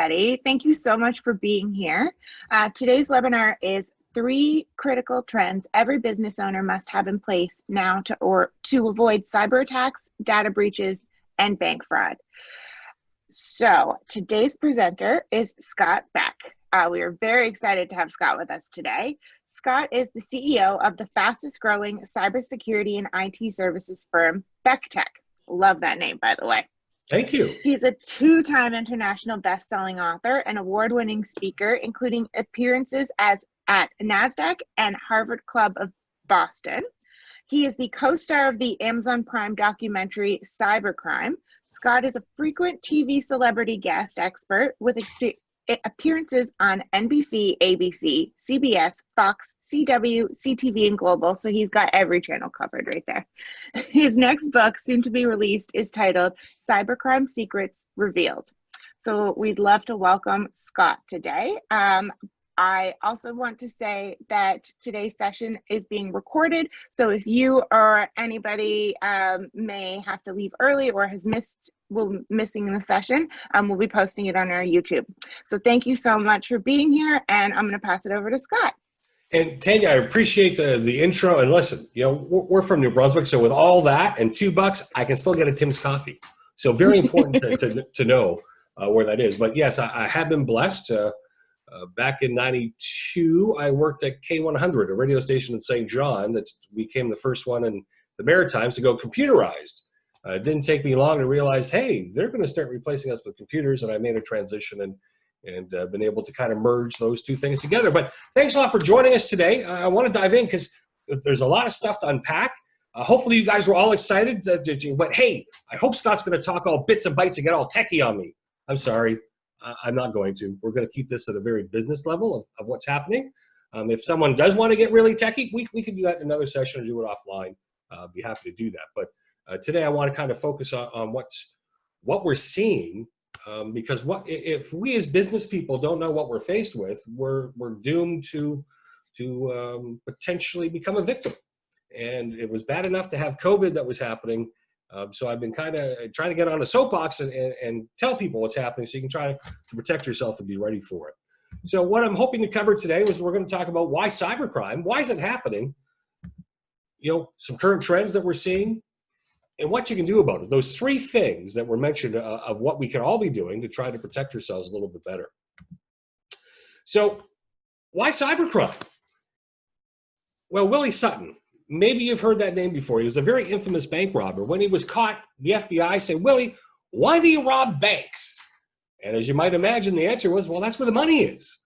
everybody. Thank you so much for being here. Today's webinar is 3 critical trends every business owner must have in place now to avoid cyber attacks, data breaches, and bank fraud. So today's presenter is Scott Beck. We are very excited to have Scott with us today. Scott is the CEO of the fastest growing cybersecurity and IT services firm, Beck Tech. Love that name, by the way. Thank you. He's a 2-time international best-selling author and award-winning speaker, including appearances at NASDAQ and Harvard Club of Boston. He is the co-star of the Amazon Prime documentary Cybercrime. Scott is a frequent TV celebrity guest expert with appearances on NBC, ABC, CBS, Fox, CW, CTV, and Global, so he's got every channel covered right there. His next book, soon to be released, is titled Cybercrime Secrets Revealed. So we'd love to welcome Scott today. I also want to say that today's session is being recorded, so if you or anybody may have to leave early or has missing the session, we'll be posting it on our YouTube. So thank you so much for being here, and I'm going to pass it over to Scott. And Tanya, I appreciate the intro. And listen, you know, we're from New Brunswick, so with all that and $2, I can still get a Tim's coffee. So very important to know where that is. But yes, I have been blessed. Back in '92, I worked at K100, a radio station in St. John that became the first one in the Maritimes to go computerized. It didn't take me long to realize, hey, they're going to start replacing us with computers, and I made a transition and been able to kind of merge those two things together. But thanks a lot for joining us today. I want to dive in because there's a lot of stuff to unpack. Hopefully you guys were all excited, but hey, I hope Scott's going to talk all bits and bytes and get all techie on me. I'm sorry. I'm not going to. We're going to keep this at a very business level of what's happening. If someone does want to get really techie, we can do that in another session or do it offline. Be happy to do that. But today I want to kind of focus on what we're seeing, because if we as business people don't know what we're faced with, we're doomed to potentially become a victim. And it was bad enough to have COVID that was happening. So I've been kind of trying to get on a soapbox and tell people what's happening so you can try to protect yourself and be ready for it. So what I'm hoping to cover today was we're going to talk about why cybercrime, why is it happening, you know, some current trends that we're seeing, and what you can do about it. Those 3 things that were mentioned of what we can all be doing to try to protect ourselves a little bit better. So why cybercrime? Well, Willie Sutton. Maybe you've heard that name before. He was a very infamous bank robber. When he was caught, the FBI said, Willie, why do you rob banks? And as you might imagine, the answer was, well, that's where the money is.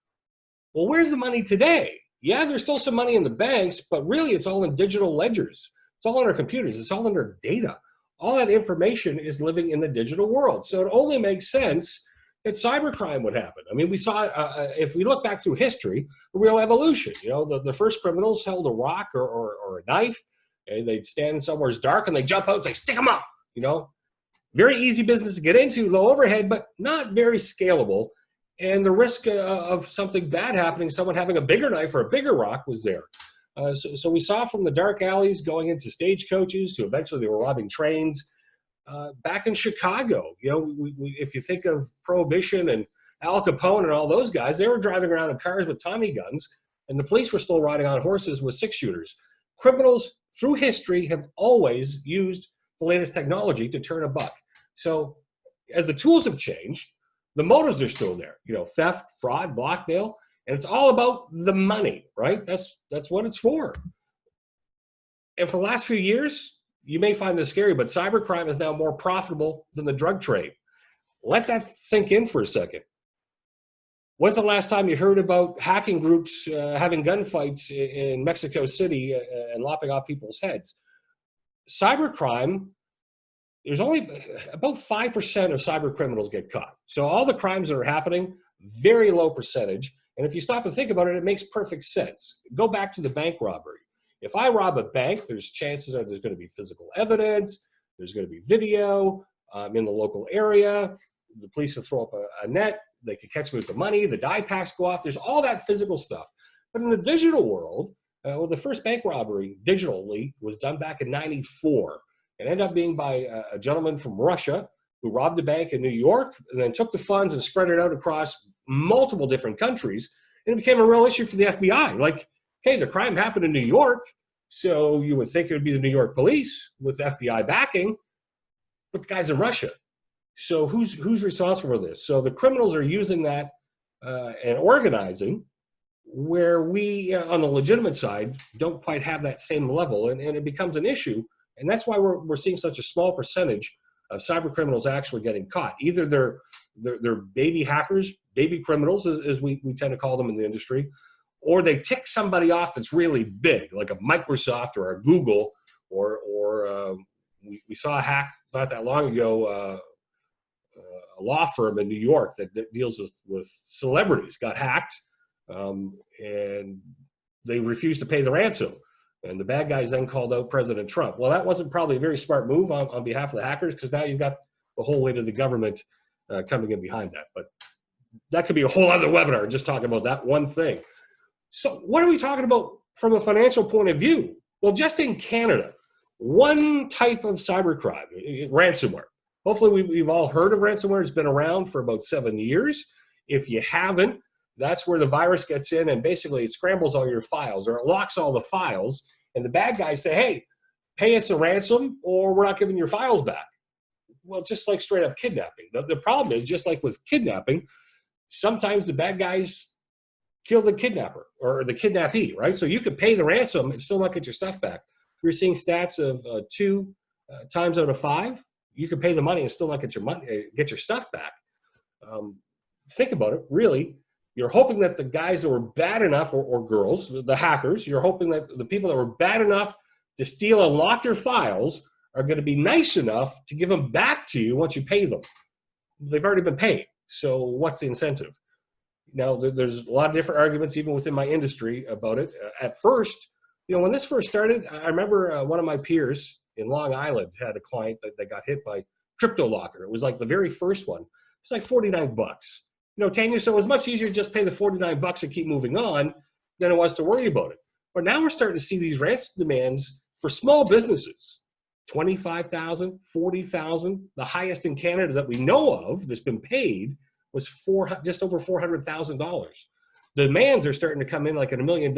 Well, where's the money today? Yeah, there's still some money in the banks, but really it's all in digital ledgers. It's all on our computers. It's all in our data. All that information is living in the digital world. So it only makes sense that cybercrime would happen. I mean, we saw, if we look back through history, a real evolution. You know, the first criminals held a rock or a knife, and they'd stand somewhere dark, and they jump out and say, stick them up, you know. Very easy business to get into, low overhead, but not very scalable. And the risk of something bad happening, someone having a bigger knife or a bigger rock was there. So we saw from the dark alleys going into stagecoaches to eventually they were robbing trains. Back in Chicago, you know, if you think of Prohibition and Al Capone and all those guys, they were driving around in cars with Tommy guns, and the police were still riding on horses with 6-shooters. Criminals through history have always used the latest technology to turn a buck. So as the tools have changed, the motives are still there. You know, theft, fraud, blackmail, and it's all about the money, right? That's what it's for. And for the last few years, you may find this scary, but cybercrime is now more profitable than the drug trade. Let that sink in for a second. When's the last time you heard about hacking groups having gunfights in Mexico City and lopping off people's heads? Cybercrime, there's only about 5% of cyber criminals get caught. So all the crimes that are happening, very low percentage. And if you stop and think about it, it makes perfect sense. Go back to the bank robbery. If I rob a bank, there's chances that there's going to be physical evidence, there's going to be video in the local area, the police will throw up a net, they could catch me with the money, the die packs go off, there's all that physical stuff. But in the digital world, well, the first bank robbery digitally was done back in '94. It ended up being by a gentleman from Russia who robbed a bank in New York and then took the funds and spread it out across multiple different countries. And it became a real issue for the FBI. Like, hey, the crime happened in New York, so you would think it would be the New York police with FBI backing, but the guy's in Russia. So who's responsible for this? So the criminals are using that and organizing, where we, on the legitimate side, don't quite have that same level, and it becomes an issue. And that's why we're seeing such a small percentage of cyber criminals actually getting caught. Either they're baby hackers, baby criminals, as we tend to call them in the industry, or they tick somebody off that's really big, like a Microsoft or a Google, or we saw a hack not that long ago. A law firm in New York that deals with celebrities got hacked, and they refused to pay the ransom. And the bad guys then called out President Trump. Well, that wasn't probably a very smart move on behalf of the hackers, because now you've got the whole weight of the government coming in behind that. But that could be a whole other webinar just talking about that one thing. So what are we talking about from a financial point of view? Well, just in Canada, one type of cybercrime, ransomware. Hopefully we've all heard of ransomware. It's been around for about 7 years. If you haven't, that's where the virus gets in and basically it scrambles all your files, or it locks all the files, and the bad guys say, hey, pay us a ransom or we're not giving your files back. Well, just like straight up kidnapping. The problem is, just like with kidnapping, sometimes the bad guys kill the kidnapper or the kidnappee, right? So you could pay the ransom and still not get your stuff back. We're seeing stats of 2 times out of 5. You can pay the money and still not get your money, get your stuff back. Think about it. Really, you're hoping that the guys that were bad enough, or girls, the hackers, you're hoping that the people that were bad enough to steal and lock your files are going to be nice enough to give them back to you once you pay them. They've already been paid. So what's the incentive? Now, there's a lot of different arguments, even within my industry, about it. At first, when this first started, I remember one of my peers in Long Island had a client that got hit by crypto locker. It was like the very first one. It's like $49. Tanya, so it was much easier to just pay the $49 and keep moving on than it was to worry about it. But now we're starting to see these ransom demands for small businesses. $25,000, $40,000. The highest in Canada that we know of that's been paid was just over $400,000. The demands are starting to come in like at $1 million.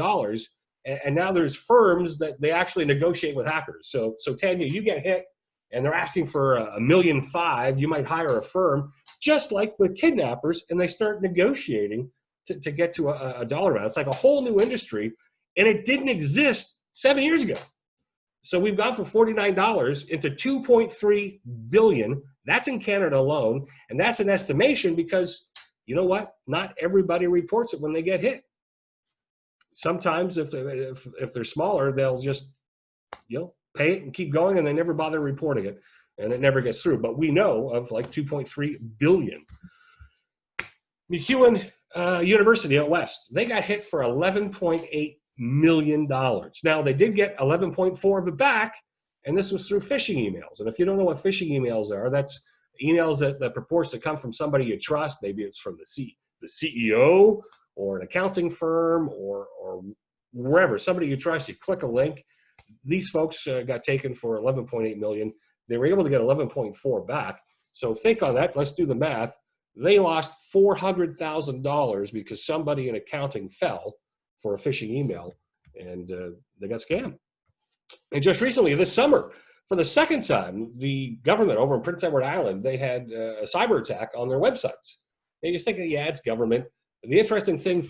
And now there's firms that they actually negotiate with hackers. So Tanya, you get hit and they're asking for $1.5 million. You might hire a firm, just like with kidnappers, and they start negotiating to get to a dollar amount. It's like a whole new industry, and it didn't exist 7 years ago. So we've gone from $49 into $2.3 billion. That's in Canada alone, and that's an estimation because, you know what? Not everybody reports it when they get hit. Sometimes if they're smaller, they'll just pay it and keep going, and they never bother reporting it, and it never gets through. But we know of like 2.3 billion. McEwen University out west, they got hit for $11.8 million. Now they did get 11.4 of it back, and this was through phishing emails. And if you don't know what phishing emails are, that's emails that purports to come from somebody you trust. Maybe it's from the CEO or an accounting firm or wherever, somebody you trust. You click a link. These folks got taken for 11.8 million. They were able to get 11.4 back. So think on that. Let's do the math. They lost $400,000 because somebody in accounting fell for a phishing email, and they got scammed. And just recently, this summer, for the second time, the government over in Prince Edward Island, they had a cyber attack on their websites. And you're thinking, yeah, it's government. The interesting thing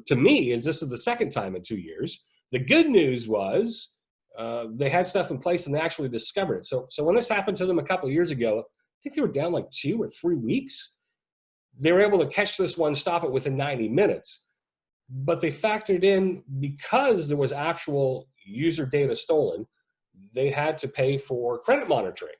to me is this is the second time in 2 years. The good news was they had stuff in place and they actually discovered it. So when this happened to them a couple of years ago, I think they were down like 2 or 3 weeks. They were able to catch this one, stop it within 90 minutes. But they factored in, because there was actual user data stolen, they had to pay for credit monitoring.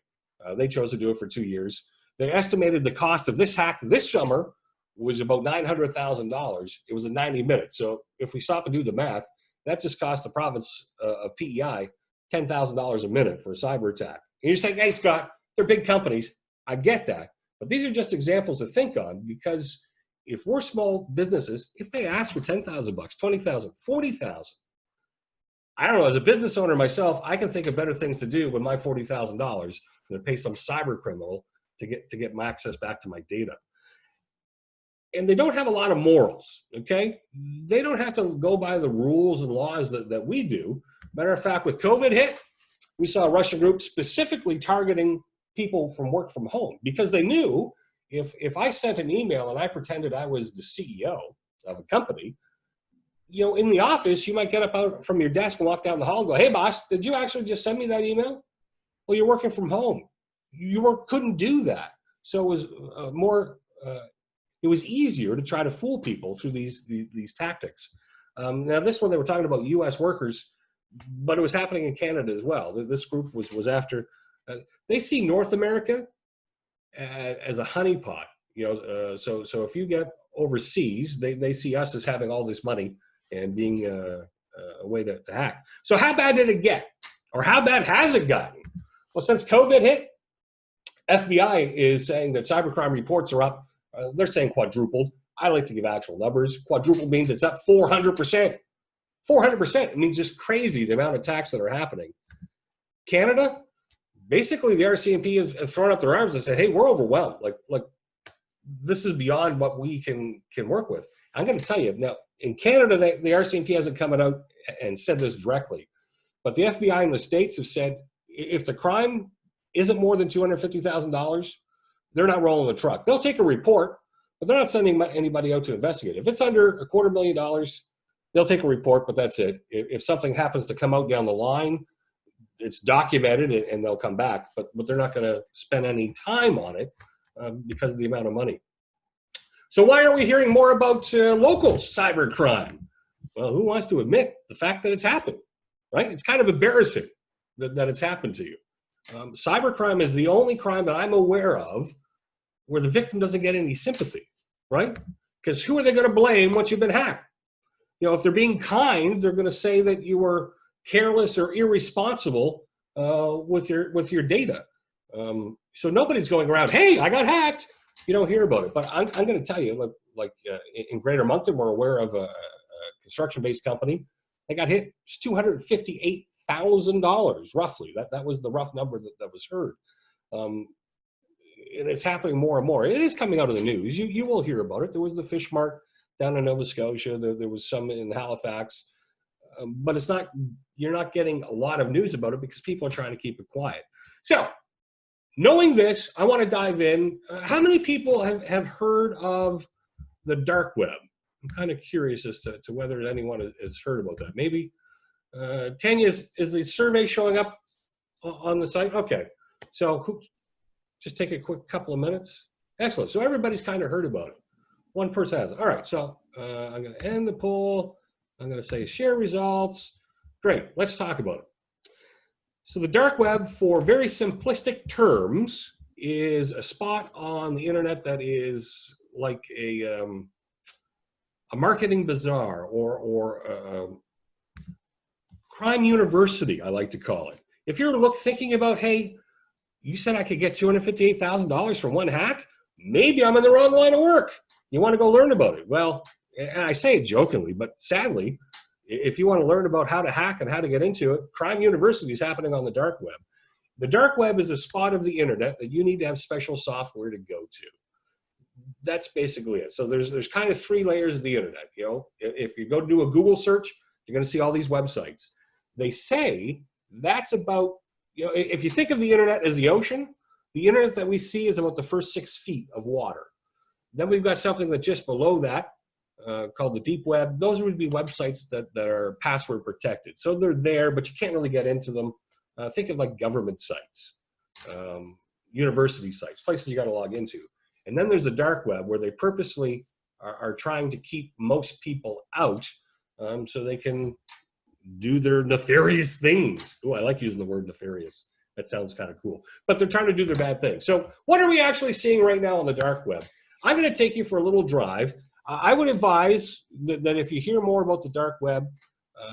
They chose to do it for 2 years. They estimated the cost of this hack this summer was about $900,000. It was in 90 minutes. So if we stop and do the math, that just cost the province of PEI $10,000 a minute for a cyber attack. And you're saying, hey, Scott, they're big companies. I get that. But these are just examples to think on, because if we're small businesses, if they ask for $10,000, $20,000, $40,000, I don't know, as a business owner myself, I can think of better things to do with my $40,000 than to pay some cyber criminal to get my access back to my data. And they don't have a lot of morals, okay? They don't have to go by the rules and laws that we do. Matter of fact, with COVID hit, we saw a Russian group specifically targeting people from work from home because they knew if I sent an email and I pretended I was the CEO of a company, you know, in the office, you might get up out from your desk and walk down the hall and go, hey, boss, did you actually just send me that email? Well, you're working from home. You couldn't do that. So it was it was easier to try to fool people through these tactics. Now, this one, they were talking about U.S. workers, but it was happening in Canada as well. This group was after, they see North America as a honeypot. You know, so if you get overseas, they see us as having all this money and being a way to hack. So how bad did it get? Or how bad has it gotten? Well, since COVID hit, FBI is saying that cybercrime reports are up. They're saying quadrupled. I like to give actual numbers. Quadrupled means it's up 400%. 400%. It means just crazy the amount of attacks that are happening. Canada, basically the RCMP have thrown up their arms and said, hey, we're overwhelmed. Like this is beyond what we can work with. I'm going to tell you now, in Canada, the RCMP hasn't come out and said this directly, but the FBI in the States have said if the crime isn't more than $250,000, they're not rolling the truck. They'll take a report, but they're not sending anybody out to investigate. If it's under $250,000, they'll take a report, but that's it. If something happens to come out down the line, it's documented and they'll come back, but they're not going to spend any time on it because of the amount of money. So why are we hearing more about local cybercrime? Well, who wants to admit the fact that it's happened, right? It's kind of embarrassing that it's happened to you. Cybercrime is the only crime that I'm aware of where the victim doesn't get any sympathy, right? Because who are they going to blame once you've been hacked? You know, if they're being kind, they're going to say that you were careless or irresponsible with your data. So nobody's going around, hey, I got hacked. You don't hear about it. But I'm going to tell you, in Greater Moncton, we're aware of a construction-based company. They got hit. It's $258,000 roughly. That was the rough number that was heard. And it's happening more and more. It is coming out of the news. You will hear about it. There was the fish mart down in Nova Scotia. There was some in Halifax. But it's not. You're not getting a lot of news about it because people are trying to keep it quiet. So, knowing this, I want to dive in. How many people have heard of the dark web? I'm kind of curious as to whether anyone has heard about that. Maybe. Tanya, is the survey showing up on the site? Okay. So just take a quick couple of minutes. Excellent. So everybody's kind of heard about it. One person has it. All right. So I'm going to end the poll. I'm going to say share results. Great. Let's talk about it. So the dark web, for very simplistic terms, is a spot on the internet that is like a marketing bazaar or crime university, I like to call it. If you're thinking about, hey, you said I could get $258,000 from one hack, maybe I'm in the wrong line of work. You want to go learn about it. Well, and I say it jokingly, but sadly, if you want to learn about how to hack and how to get into it, crime university is happening on the dark web. The dark web is a spot of the internet that you need to have special software to go to. That's basically it. So there's kind of three layers of the internet. You know, if you go do a Google search, you're going to see all these websites. They say that's about, you know, if you think of the internet as the ocean, the internet that we see is about the first 6 feet of water. Then we've got something that just below that called the deep web. Those would be websites that are password protected. So they're there, but you can't really get into them. Think of like government sites, university sites, places you got to log into. And then there's the dark web where they purposely are trying to keep most people out so they can do their nefarious things. Oh, I like using the word nefarious. That sounds kind of cool. But they're trying to do their bad things. So what are we actually seeing right now on the dark web? I'm going to take you for a little drive. I would advise that if you hear more about the dark web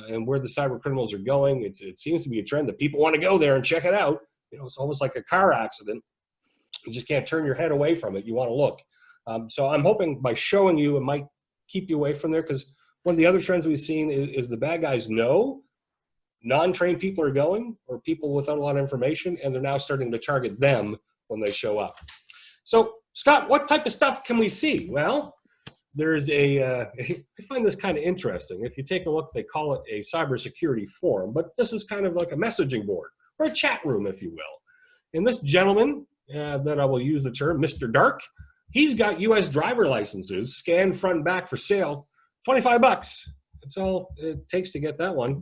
and where the cyber criminals are going, it seems to be a trend that people want to go there and check it out. You know, it's almost like a car accident. You just can't turn your head away from it. You want to look. So I'm hoping by showing you, it might keep you away from there, because one of the other trends we've seen is the bad guys know non-trained people are going, or people without a lot of information, and they're now starting to target them when they show up. So, Scott, what type of stuff can we see? Well, there's I find this kind of interesting. If you take a look, they call it a cybersecurity forum, but this is kind of like a messaging board or a chat room, if you will. And this gentleman, that I will use the term, Mr. Dark, he's got U.S. driver licenses, scanned front and back for sale, $25. That's all it takes to get that one.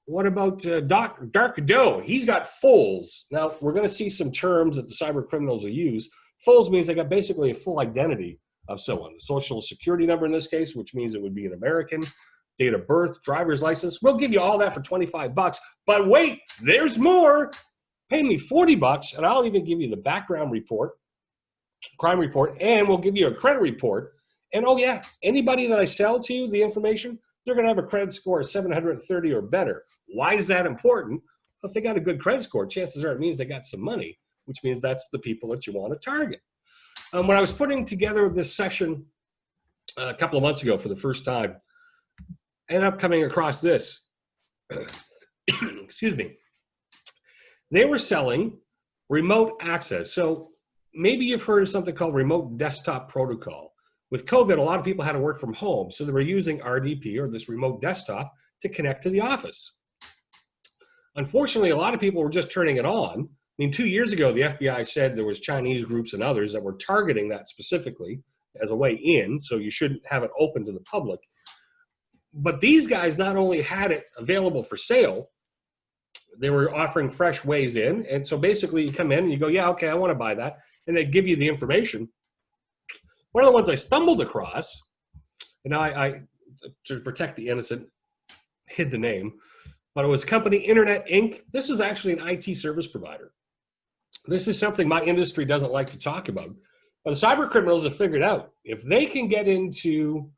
What about Dark Doe? He's got fulls. Now, we're going to see some terms that the cyber criminals will use. Fulls means they got basically a full identity of someone. The social security number in this case, which means it would be an American, date of birth, driver's license. We'll give you all that for $25. But wait, there's more. Pay me $40 and I'll even give you the background report, crime report, and we'll give you a credit report. And oh yeah, anybody that I sell to the information, they're going to have a credit score of 730 or better. Why is that important? Well, if they got a good credit score, chances are it means they got some money, which means that's the people that you want to target. When I was putting together this session a couple of months ago for the first time, I ended up coming across this. Excuse me. They were selling remote access. So maybe you've heard of something called remote desktop protocol. With COVID, a lot of people had to work from home. So they were using RDP, or this remote desktop, to connect to the office. Unfortunately, a lot of people were just turning it on. I mean, 2 years ago, the FBI said there was Chinese groups and others that were targeting that specifically as a way in, so you shouldn't have it open to the public. But these guys not only had it available for sale, they were offering fresh ways in. And so basically you come in and you go, yeah, okay, I want to buy that. And they give you the information. One of the ones I stumbled across, and I to protect the innocent, hid the name, but it was company Internet Inc. This is actually an IT service provider. This is something my industry doesn't like to talk about. But the cyber criminals have figured out, if they can get into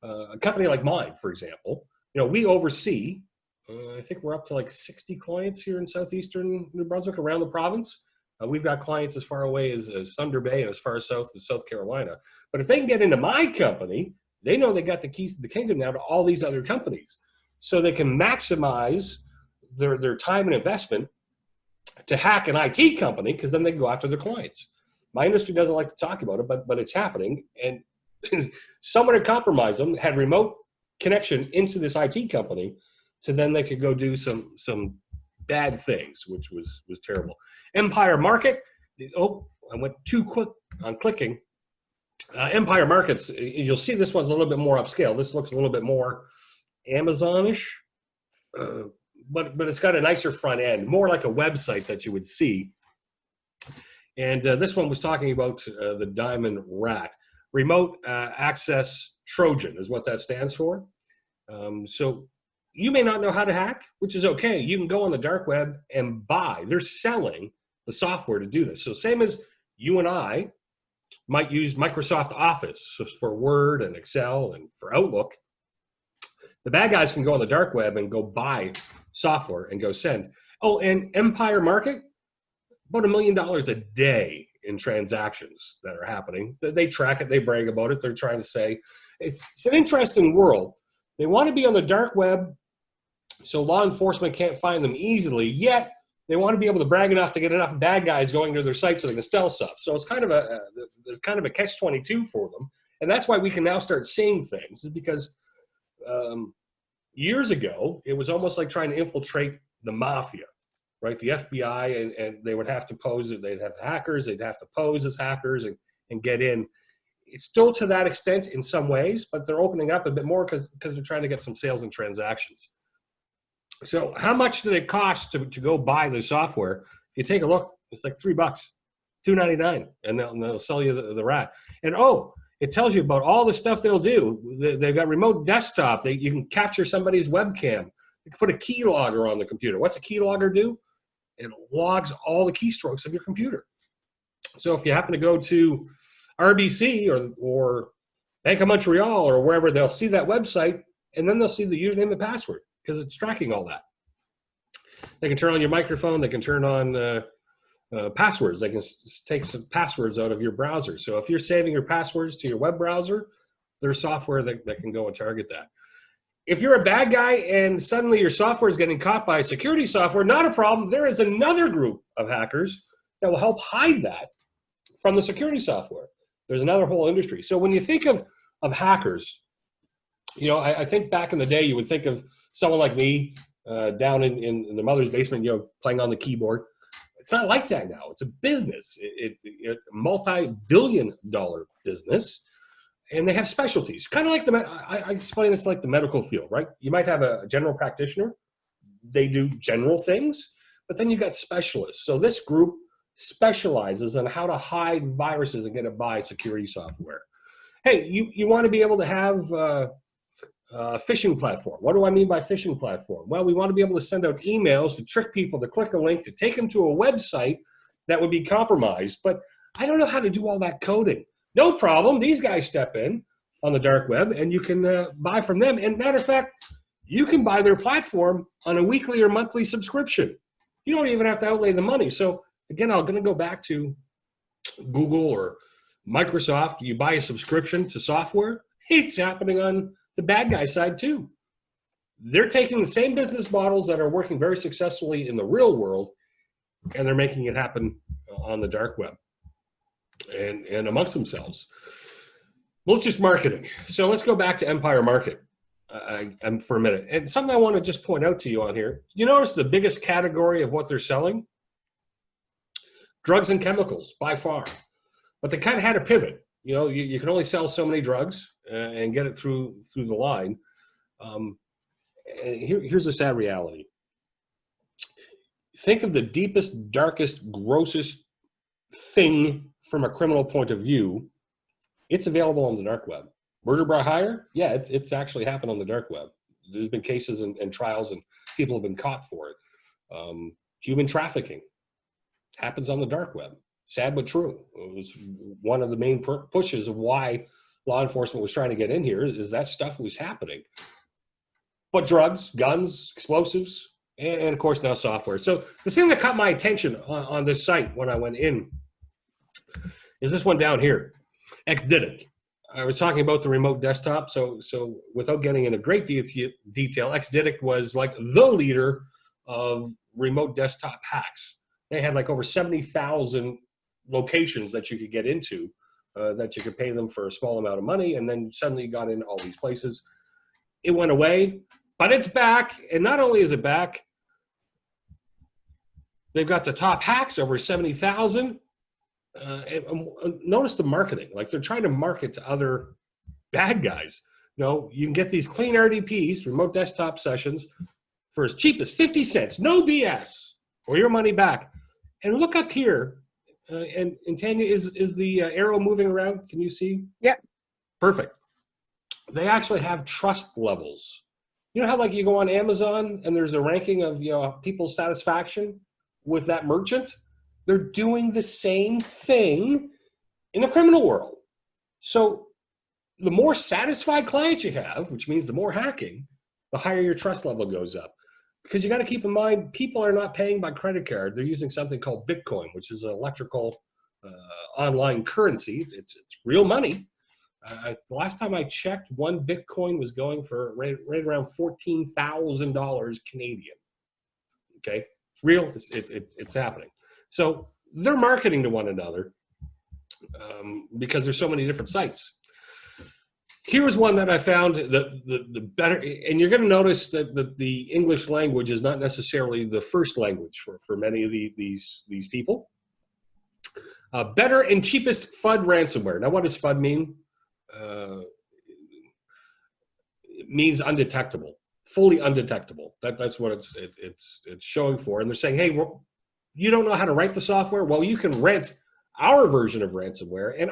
a company like mine, for example, we oversee, I think we're up to like 60 clients here in southeastern New Brunswick, around the province. We've got clients as far away as Thunder Bay and as far south as South Carolina. But if they can get into my company, they know they got the keys to the kingdom now to all these other companies. So they can maximize their time and investment to hack an IT company, because then they can go after their clients. My industry doesn't like to talk about it, but it's happening. And someone had compromised them, had remote connection into this IT company, so then they could go do some bad things, which was terrible. Empire Market. Oh, I went too quick on clicking. Empire Markets, you'll see this one's a little bit more upscale. This looks a little bit more Amazon-ish, but it's got a nicer front end, more like a website that you would see. And this one was talking about the Diamond Rat. Remote Access Trojan is what that stands for. So you may not know how to hack, which is okay. You can go on the dark web and buy. They're selling the software to do this. So same as you and I might use Microsoft Office for Word and Excel and for Outlook. The bad guys can go on the dark web and go buy software and go send. Oh, and Empire Market, about $1 million a day in transactions that are happening. They track it, they brag about it. They're trying to say, it's an interesting world. They want to be on the dark web so law enforcement can't find them easily, yet they want to be able to brag enough to get enough bad guys going to their site so they can steal stuff. So it's kind of there's kind of a catch-22 for them. And that's why we can now start seeing things, is because years ago, it was almost like trying to infiltrate the mafia, right? The FBI, and they would have to pose, they'd have hackers, they'd have to pose as hackers and get in. It's still to that extent in some ways, but they're opening up a bit more because they're trying to get some sales and transactions. So how much did it cost to go buy the software? If you take a look, it's like $3, $2.99, and they'll sell you the rat. And it tells you about all the stuff they'll do. They've got remote desktop. You can capture somebody's webcam. You can put a keylogger on the computer. What's a keylogger do? It logs all the keystrokes of your computer. So if you happen to go to RBC or Bank of Montreal or wherever, they'll see that website, and then they'll see the username and password because it's tracking all that. They can turn on your microphone. They can turn on passwords. They can take some passwords out of your browser. So if you're saving your passwords to your web browser, there's software that can go and target that. If you're a bad guy and suddenly your software is getting caught by security software, not a problem. There is another group of hackers that will help hide that from the security software. There's another whole industry. So when you think of hackers, I think back in the day, you would think of someone like me down in the mother's basement, playing on the keyboard. It's not like that now. It's a business. It's a multi-billion-dollar business, and they have specialties. Kind of like I explain this like the medical field, right? You might have a general practitioner. They do general things, but then you got specialists. So this group specializes on how to hide viruses and get it by security software. Hey, you want to be able to have a phishing platform. What do I mean by phishing platform? Well, we want to be able to send out emails to trick people to click a link to take them to a website that would be compromised. But I don't know how to do all that coding. No problem. These guys step in on the dark web, and you can buy from them. And matter of fact, you can buy their platform on a weekly or monthly subscription. You don't even have to outlay the money. So again, I'm going to go back to Google or Microsoft. You buy a subscription to software. It's happening on the bad guy side too. They're taking the same business models that are working very successfully in the real world, and they're making it happen on the dark web and amongst themselves. Well, it's just marketing. So let's go back to Empire Market for a minute. And something I want to just point out to you on here. You notice the biggest category of what they're selling? Drugs and chemicals, by far. But they kind of had a pivot. You can only sell so many drugs and get it through the line. And here's the sad reality. Think of the deepest, darkest, grossest thing from a criminal point of view. It's available on the dark web. Murder by hire? Yeah, it's actually happened on the dark web. There's been cases and trials, and people have been caught for it. Human trafficking happens on the dark web. Sad but true. It was one of the main pushes of why law enforcement was trying to get in here, is that stuff was happening. But drugs, guns, explosives, and of course now software. So the thing that caught my attention on this site when I went in is this one down here, Exdict. I was talking about the remote desktop. So without getting into great detail, Exdict was like the leader of remote desktop hacks. They had like over 70,000 locations that you could get into, that you could pay them for a small amount of money, and then suddenly you got in all these places. It went away, but it's back. And not only is it back, they've got the top hacks, over 70,000. Notice the marketing. Like they're trying to market to other bad guys. You can get these clean RDPs, remote desktop sessions, for as cheap as 50 cents. No BS, or your money back. And look up here. And Tanya, is the arrow moving around? Can you see? Yep. Perfect. They actually have trust levels. You know how like you go on Amazon and there's a ranking of people's satisfaction with that merchant? They're doing the same thing in the criminal world. So the more satisfied clients you have, which means the more hacking, the higher your trust level goes up. Because you got to keep in mind, people are not paying by credit card. They're using something called Bitcoin, which is an electrical online currency. It's real money. The last time I checked, one Bitcoin was going for right around $14,000 Canadian. Okay, real. It's happening. So they're marketing to one another because there's so many different sites. Here's one that I found the better, and you're going to notice that the English language is not necessarily the first language for many of these people. Better and cheapest FUD ransomware. Now, what does FUD mean? It means undetectable, fully undetectable. That's what it's showing for. And they're saying, hey, you don't know how to write the software? Well, you can rent our version of ransomware, and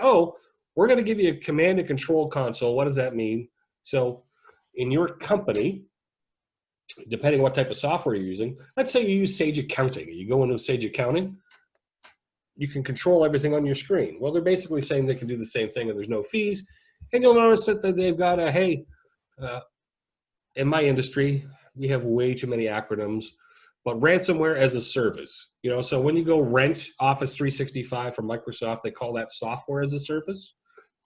we're going to give you a command and control console. What does that mean? So in your company, depending on what type of software you're using, let's say you use Sage Accounting. You go into Sage Accounting, you can control everything on your screen. Well, they're basically saying they can do the same thing and there's no fees. And you'll notice that they've got in my industry, we have way too many acronyms, but ransomware as a service. So when you go rent Office 365 from Microsoft, they call that software as a service.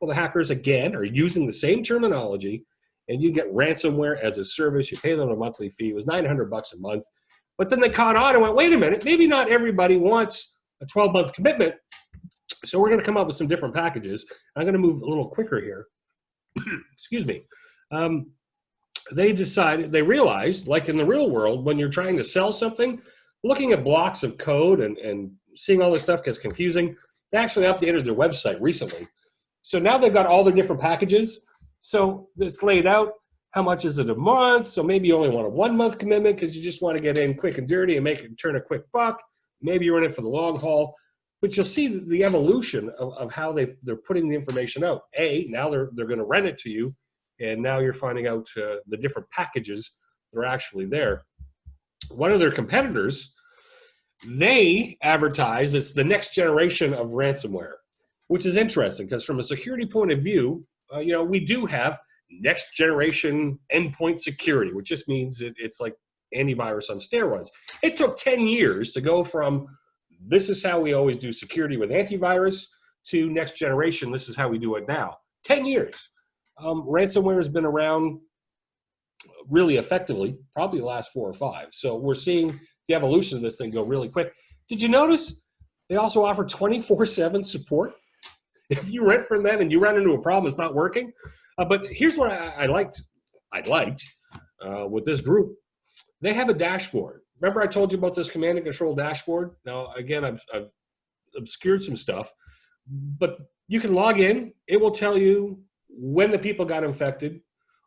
Well, the hackers, again, are using the same terminology, and you get ransomware as a service. You pay them a monthly fee. It was $900 a month. But then they caught on and went, wait a minute, maybe not everybody wants a 12-month commitment. So we're going to come up with some different packages. I'm going to move a little quicker here. Excuse me. They realized, like in the real world, when you're trying to sell something, looking at blocks of code and seeing all this stuff gets confusing. They actually updated their website recently. So now they've got all their different packages. So it's laid out. How much is it a month? So maybe you only want a 1 month commitment because you just want to get in quick and dirty and turn a quick buck. Maybe you're in it for the long haul. But you'll see the evolution of how they're putting the information out. Now they're going to rent it to you, and now you're finding out the different packages that are actually there. One of their competitors, they advertise it's the next generation of ransomware, which is interesting because from a security point of view, we do have next generation endpoint security, which just means it's like antivirus on steroids. It took 10 years to go from this is how we always do security with antivirus to next generation. This is how we do it now. 10 years. Ransomware has been around really effectively, probably the last 4 or 5. So we're seeing the evolution of this thing go really quick. Did you notice they also offer 24/7 support? If you rent from them and you run into a problem, it's not working. But here's what I liked with this group. They have a dashboard. Remember I told you about this command and control dashboard? Now, again, I've obscured some stuff, but you can log in. It will tell you when the people got infected,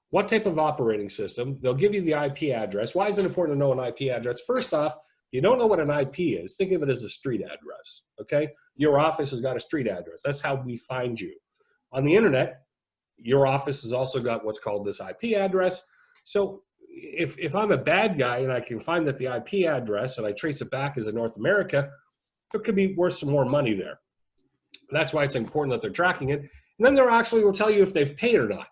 what type of operating system. They'll give you the IP address. Why is it important to know an IP address? First off, if you don't know what an IP is, think of it as a street address, okay? Your office has got a street address. That's how we find you. On the internet, your office has also got what's called this IP address. So if I'm a bad guy and I can find that the IP address and I trace it back as a North America, there could be worth some more money there. That's why it's important that they're tracking it. And then they actually will tell you if they've paid or not,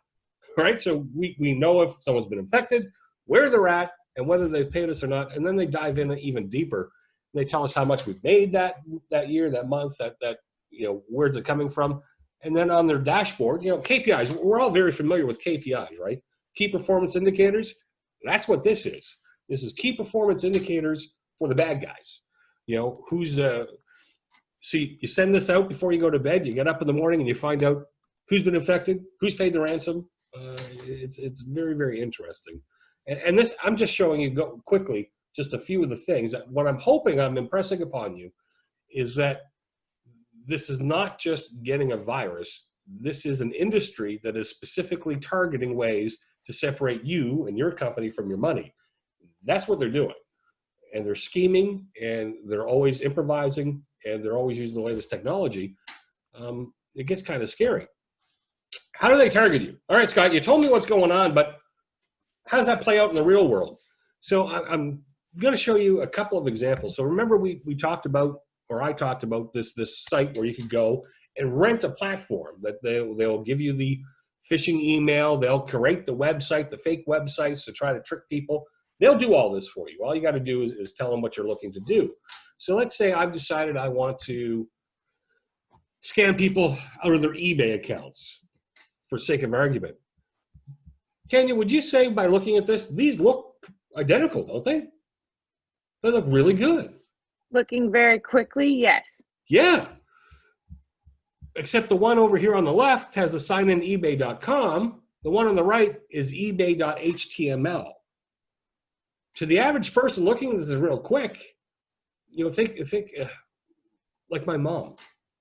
right? So we know if someone's been infected, where they're at, and whether they've paid us or not. And then they dive in even deeper. They tell us how much we've made that year, that month, that where's it coming from. And then on their dashboard, KPIs, we're all very familiar with KPIs, right? Key performance indicators. That's what this is. This is key performance indicators for the bad guys. So you send this out before you go to bed. You get up in the morning and you find out who's been infected, who's paid the ransom. It's very, very interesting. And this, I'm just showing you quickly just a few of the things. That what I'm hoping I'm impressing upon you is that this is not just getting a virus. This is an industry that is specifically targeting ways to separate you and your company from your money. That's what they're doing. And they're scheming, and they're always improvising, and they're always using the latest technology. It gets kind of scary. How do they target you? All right, Scott, you told me what's going on, but how does that play out in the real world? So I'm going to show you a couple of examples. So remember we talked about, or I talked about this site where you could go and rent a platform that they'll give you the phishing email. They'll create the website, the fake websites to try to trick people. They'll do all this for you. All you got to do is tell them what you're looking to do. So let's say I've decided I want to scam people out of their eBay accounts for sake of argument. Tanya, would you say by looking at this, these look identical, don't they? They look really good. Looking very quickly, yes. Yeah. Except the one over here on the left has the sign in ebay.com. The one on the right is ebay.html. To the average person looking at this real quick, think like my mom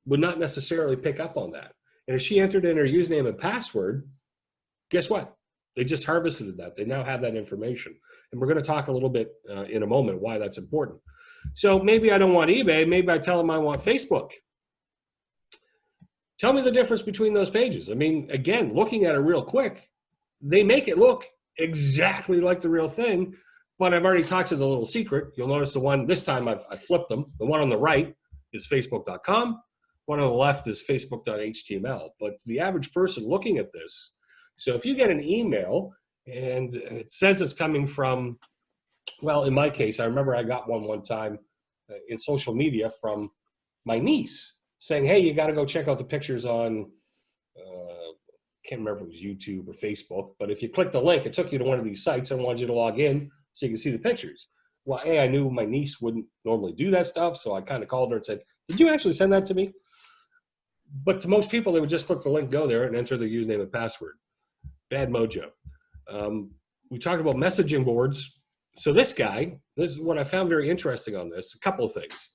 would not necessarily pick up on that. And if she entered in her username and password, guess what? They just harvested that. They now have that information. And we're going to talk a little bit in a moment why that's important. So maybe I don't want eBay. Maybe I tell them I want Facebook. Tell me the difference between those pages. I mean, again, looking at it real quick, they make it look exactly like the real thing. But I've already talked to the little secret. You'll notice the one, this time I flipped them. The one on the right is facebook.com. One on the left is facebook.html. But the average person looking at this, so if you get an email and it says it's coming from, well, in my case, I remember I got one time in social media from my niece saying, hey, you got to go check out the pictures on, can't remember if it was YouTube or Facebook, but if you click the link, it took you to one of these sites and wanted you to log in so you can see the pictures. Well, I knew my niece wouldn't normally do that stuff, so I kind of called her and said, did you actually send that to me? But to most people, they would just click the link, go there, and enter the username and password. Bad mojo. We talked about messaging boards. So this is what I found very interesting on this, a couple of things.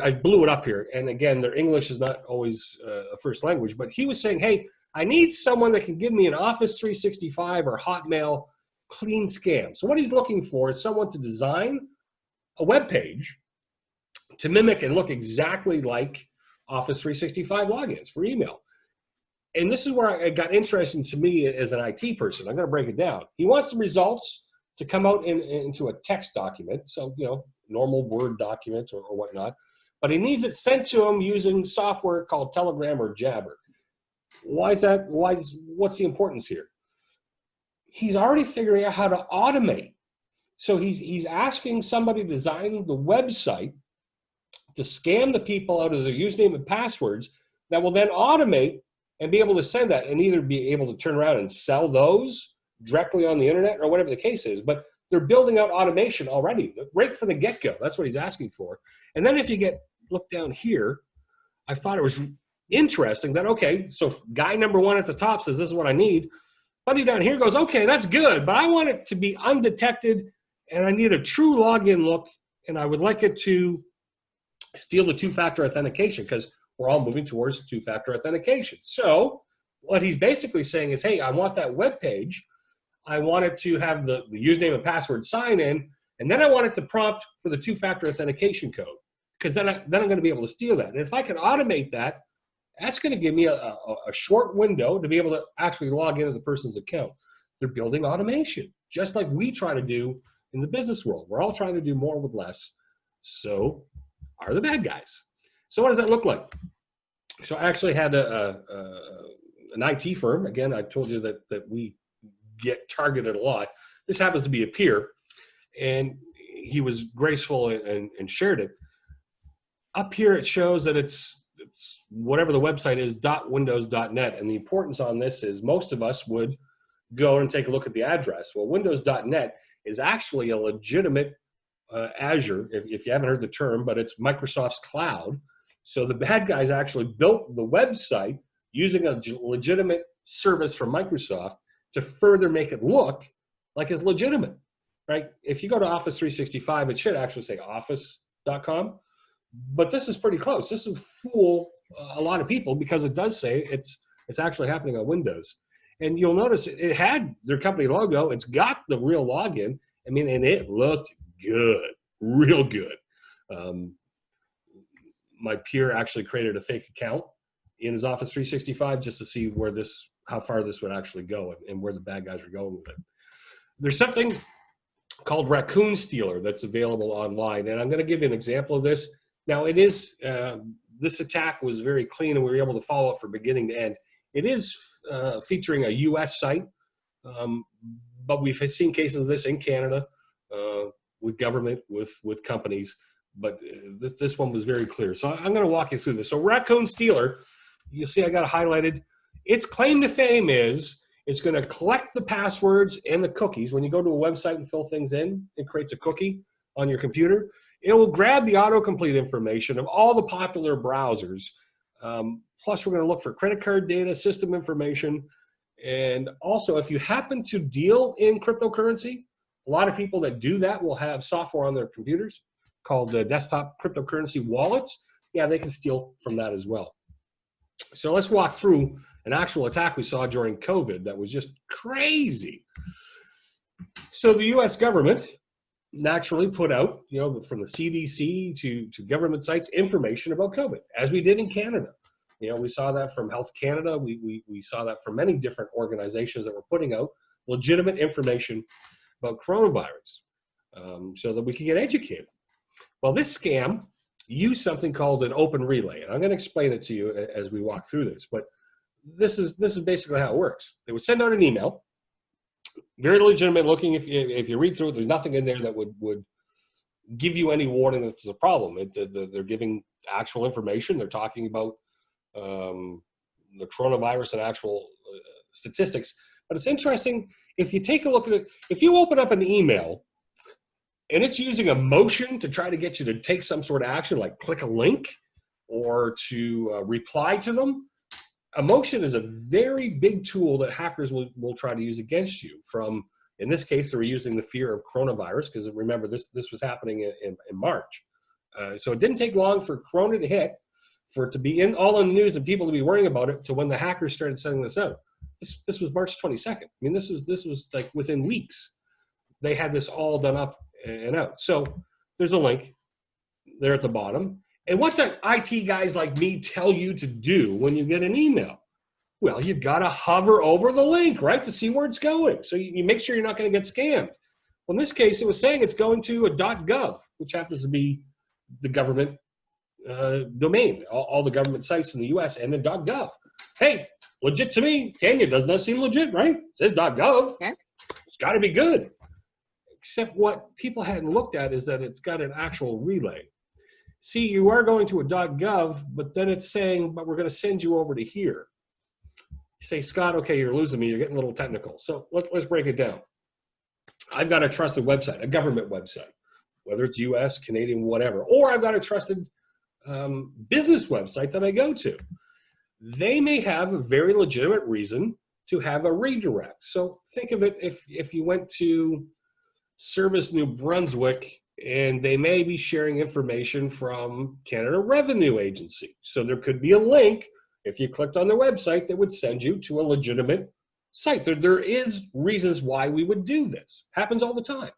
I blew it up here. And again, their English is not always a first language, but he was saying, hey, I need someone that can give me an Office 365 or Hotmail clean scam. So what he's looking for is someone to design a web page to mimic and look exactly like Office 365 logins for email. And this is where it got interesting to me as an IT person. I'm going to break it down. He wants the results to come out into a text document, so normal Word document or whatnot, but he needs it sent to him using software called Telegram or Jabber. Why is that? What's the importance here? He's already figuring out how to automate. So he's asking somebody to design the website to scam the people out of their username and passwords that will then automate and be able to send that and either be able to turn around and sell those directly on the internet or whatever the case is. But they're building out automation already, right from the get-go. That's what he's asking for. And then if you look down here, I thought it was interesting that, okay, so guy number one at the top says, this is what I need. Buddy down here goes, okay, that's good, but I want it to be undetected and I need a true login look, and I would like it to steal the two-factor authentication because we're all moving towards two-factor authentication. So what he's basically saying is, hey, I want that web page. I want it to have the username and password sign in, and then I want it to prompt for the two-factor authentication code because then I'm going to be able to steal that. And if I can automate that, that's going to give me a short window to be able to actually log into the person's account. They're building automation, just like we try to do in the business world. We're all trying to do more with less. So are the bad guys. So what does that look like? So I actually had an IT firm. Again, I told you that we get targeted a lot. This happens to be a peer, and he was graceful and shared it. Up here, it shows that it's whatever the website is, .windows.net. And the importance on this is most of us would go and take a look at the address. Well, windows.net is actually a legitimate Azure, if you haven't heard the term, but it's Microsoft's cloud. So the bad guys actually built the website using a legitimate service from Microsoft to further make it look like it's legitimate, right? If you go to Office 365, it should actually say office.com. But this is pretty close. This will fool a lot of people because it does say it's actually happening on Windows. And you'll notice it had their company logo. It's got the real login. I mean, and it looked good, real good. My peer actually created a fake account in his Office 365 just to see how far this would actually go and where the bad guys were going with it. There's something called Raccoon Stealer that's available online. And I'm going to give you an example of this. Now, it is, this attack was very clean and we were able to follow it from beginning to end. It is featuring a US site, but we've seen cases of this in Canada with government, with companies, but this one was very clear. So I'm going to walk you through this. So Raccoon Stealer, you'll see I got it highlighted. Its claim to fame is it's going to collect the passwords and the cookies. When you go to a website and fill things in, it creates a cookie on your computer. It will grab the autocomplete information of all the popular browsers. Plus, we're going to look for credit card data, system information. And also, if you happen to deal in cryptocurrency, a lot of people that do that will have software on their computers called desktop cryptocurrency wallets. Yeah, they can steal from that as well. So let's walk through an actual attack we saw during COVID that was just crazy. So the US government naturally put out, from the CDC to government sites, information about COVID, as we did in Canada. We saw that from Health Canada. We saw that from many different organizations that were putting out legitimate information about coronavirus so that we could get educated. Well, this scam used something called an open relay. And I'm going to explain it to you as we walk through this. But this is basically how it works. They would send out an email, very legitimate looking. If you read through it, there's nothing in there that would give you any warning that there's a problem. They're giving actual information. They're talking about the coronavirus and actual statistics. But it's interesting, if you take a look at it, if you open up an email and it's using a motion to try to get you to take some sort of action, like click a link, or to reply to them. Emotion is a very big tool that hackers will try to use against you. From, in this case, they were using the fear of coronavirus, because remember, this was happening in March. So it didn't take long for Corona to hit, for it to be all in the news and people to be worrying about it, to when the hackers started sending this out. This was March 22nd. I mean, this was like within weeks. They had this all done up and out. So there's a link there at the bottom. And what do IT guys like me tell you to do when you get an email? Well, you've got to hover over the link, right, to see where it's going. So you make sure you're not going to get scammed. Well, in this case, it was saying it's going to a .gov, which happens to be the government domain. All the government sites in the U.S. end in .gov. Hey, legit to me. Tanya, doesn't that seem legit, right? It says .gov. Yeah. It's got to be good. Except what people hadn't looked at is that it's got an actual relay. See, you are going to a .gov, but then it's saying, but we're going to send you over to here. You say, Scott, okay, you're losing me. You're getting a little technical. So let's break it down. I've got a trusted website, a government website, whether it's US, Canadian, whatever, or I've got a trusted business website that I go to. They may have a very legitimate reason to have a redirect. So think of it, if you went to Service New Brunswick, and they may be sharing information from Canada Revenue Agency. So there could be a link, if you clicked on their website, that would send you to a legitimate site. There is reasons why we would do this. Happens all the time.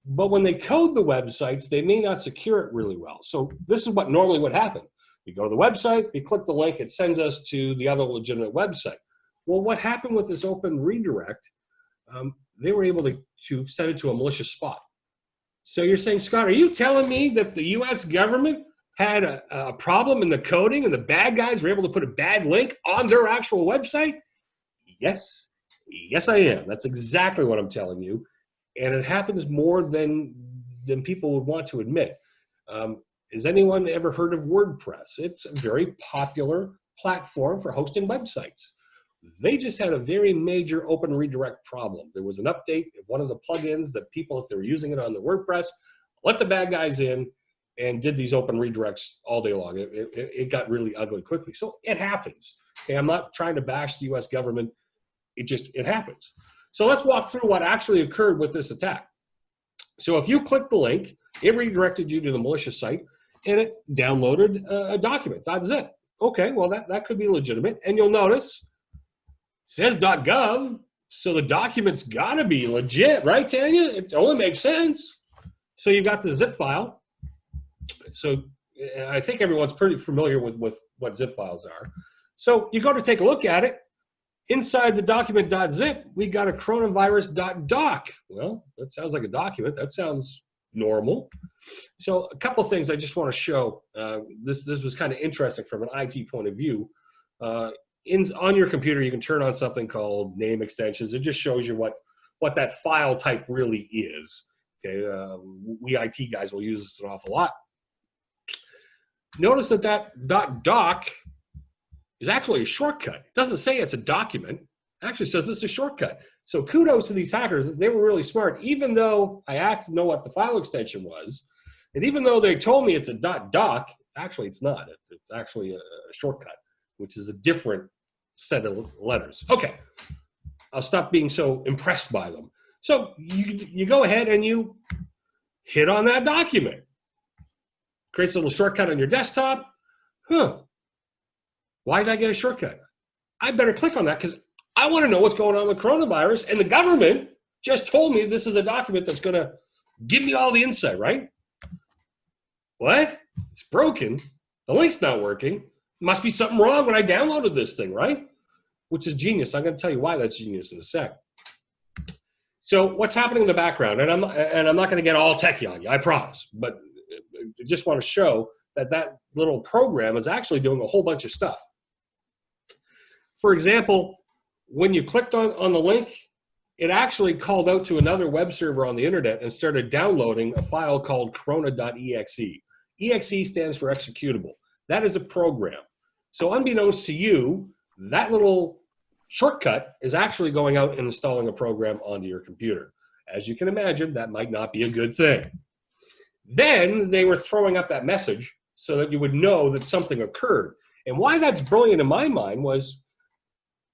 But when they code the websites, they may not secure it really well. So this is what normally would happen. We go to the website, we click the link, it sends us to the other legitimate website. Well, what happened with this open redirect, they were able to send it to a malicious spot. So you're saying, Scott, are you telling me that the U.S. government had a problem in the coding and the bad guys were able to put a bad link on their actual website? Yes. Yes, I am. That's exactly what I'm telling you. And it happens more than people would want to admit. Has anyone ever heard of WordPress? It's a very popular platform for hosting websites. They just had a very major open redirect problem. There was an update of one of the plugins that people, if they were using it on the WordPress, let the bad guys in and did these open redirects all day long. It got really ugly quickly. So it happens. Okay, I'm not trying to bash the US government. It happens. So let's walk through what actually occurred with this attack. So if you click the link, it redirected you to the malicious site and it downloaded a document, .zip. Okay, well, that could be legitimate. And you'll notice it says .gov, so the document's got to be legit, right, Tanya? It only makes sense. So you've got the zip file. So I think everyone's pretty familiar with what zip files are. So you go to take a look at it. Inside the document.zip, we got a coronavirus.doc. Well, that sounds like a document. That sounds normal. So a couple of things I just want to show. This was kind of interesting from an IT point of view. On your computer, you can turn on something called name extensions. It just shows you what that file type really is. Okay, we IT guys will use this an awful lot. Notice that .doc is actually a shortcut. It doesn't say it's a document. It actually says it's a shortcut. So kudos to these hackers. They were really smart. Even though I asked to know what the file extension was, and even though they told me it's a .doc, actually it's not. It's actually a shortcut, which is a different set of letters. Okay, I'll stop being so impressed by them. So you go ahead and you hit on that document. Creates a little shortcut on your desktop. Why did I get a shortcut? I better click on that because I want to know what's going on with coronavirus, and the government just told me this is a document that's going to give me all the insight, right? What? It's broken. The link's not working. Must be something wrong when I downloaded this thing, right? Which is genius. I'm going to tell you why that's genius in a sec. So what's happening in the background, and I'm not going to get all techie on you, I promise, but I just want to show that little program is actually doing a whole bunch of stuff. For example, when you clicked on the link, it actually called out to another web server on the internet and started downloading a file called corona.exe. EXE stands for executable. That is a program. So unbeknownst to you, that little shortcut is actually going out and installing a program onto your computer. As you can imagine, that might not be a good thing. Then they were throwing up that message so that you would know that something occurred. And why that's brilliant in my mind was,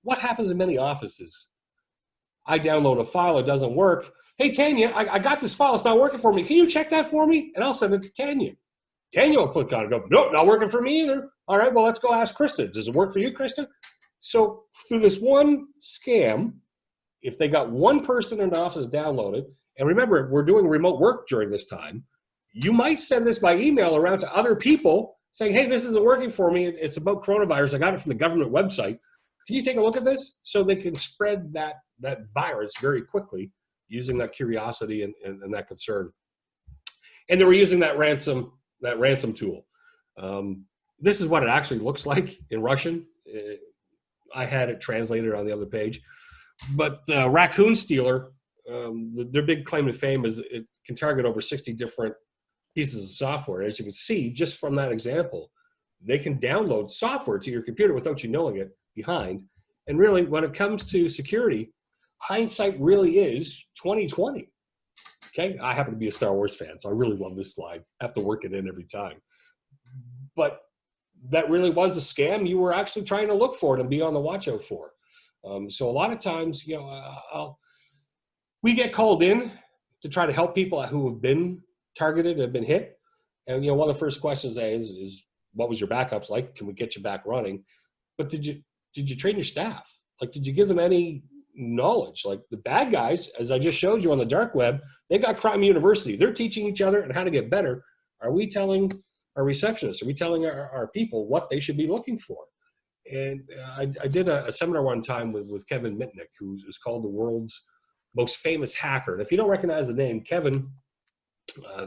what happens in many offices? I download a file, it doesn't work. Hey, Tanya, I got this file, it's not working for me. Can you check that for me? And I'll send it to Tanya. Tanya will click on it and go, nope, not working for me either. All right, well, let's go ask Krista. Does it work for you, Krista? So through this one scam, if they got one person in the office download it, and remember, we're doing remote work during this time, you might send this by email around to other people saying, hey, this isn't working for me. It's about coronavirus. I got it from the government website. Can you take a look at this? So they can spread that virus very quickly using that curiosity and that concern. And they were using that ransom tool. This is what it actually looks like in Russian. I had it translated on the other page. But Raccoon Stealer, their big claim to fame is it can target over 60 different pieces of software. As you can see, just from that example, they can download software to your computer without you knowing it behind. And really, when it comes to security, hindsight really is 2020. Okay, I happen to be a Star Wars fan, so I really love this slide. I have to work it in every time. But that really was a scam you were actually trying to look for it and be on the watch out for. So a lot of times, you know, we get called in to try to help people who have been targeted, have been hit. And, you know, one of the first questions is what was your backups like? Can we get you back running? But did you train your staff? Like, did you give them any knowledge? Like the bad guys, as I just showed you on the dark web, they got crime university. They're teaching each other and how to get better. Are we telling our receptionists? Are we telling our people what they should be looking for? And I did a seminar one time with Kevin Mitnick, who is called the world's most famous hacker. And if you don't recognize the name, Kevin,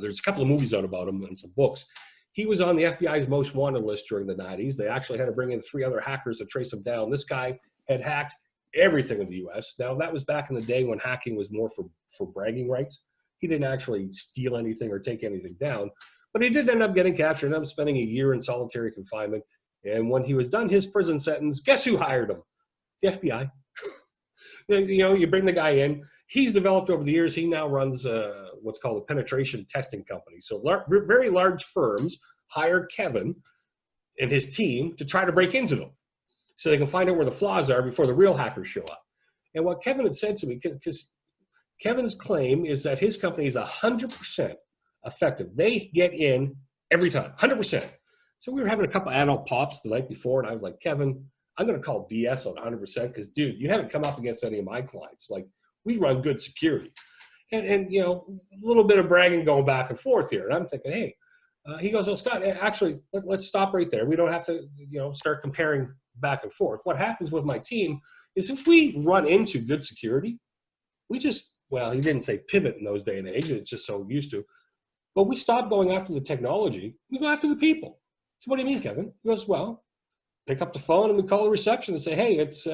there's a couple of movies out about him and some books. He was on the FBI's most wanted list during the 90s. They actually had to bring in 3 other hackers to trace him down. This guy had hacked everything in the US. Now, that was back in the day when hacking was more for bragging rights. He didn't actually steal anything or take anything down, but he did end up getting captured and ended up spending a year in solitary confinement. And when he was done his prison sentence, guess who hired him? The FBI. You know, you bring the guy in. He's developed over the years. He now runs what's called a penetration testing company. So very large firms hire Kevin and his team to try to break into them so they can find out where the flaws are before the real hackers show up. And what Kevin had said to me, because Kevin's claim is that his company is 100% effective. They get in every time, 100%. So we were having a couple adult pops the night before, and I was like, Kevin, I'm going to call BS on 100% because, dude, you haven't come up against any of my clients. Like, we run good security. And you know, a little bit of bragging going back and forth here. And I'm thinking, hey, he goes, well, Scott, actually, let's stop right there. We don't have to, you know, start comparing back and forth. What happens with my team is if we run into good security, we just, well, he didn't say pivot in those day and age. It's just so used to. But we stop going after the technology. We go after the people. So what do you mean, Kevin? He goes, well, pick up the phone and we call the reception and say, hey, it's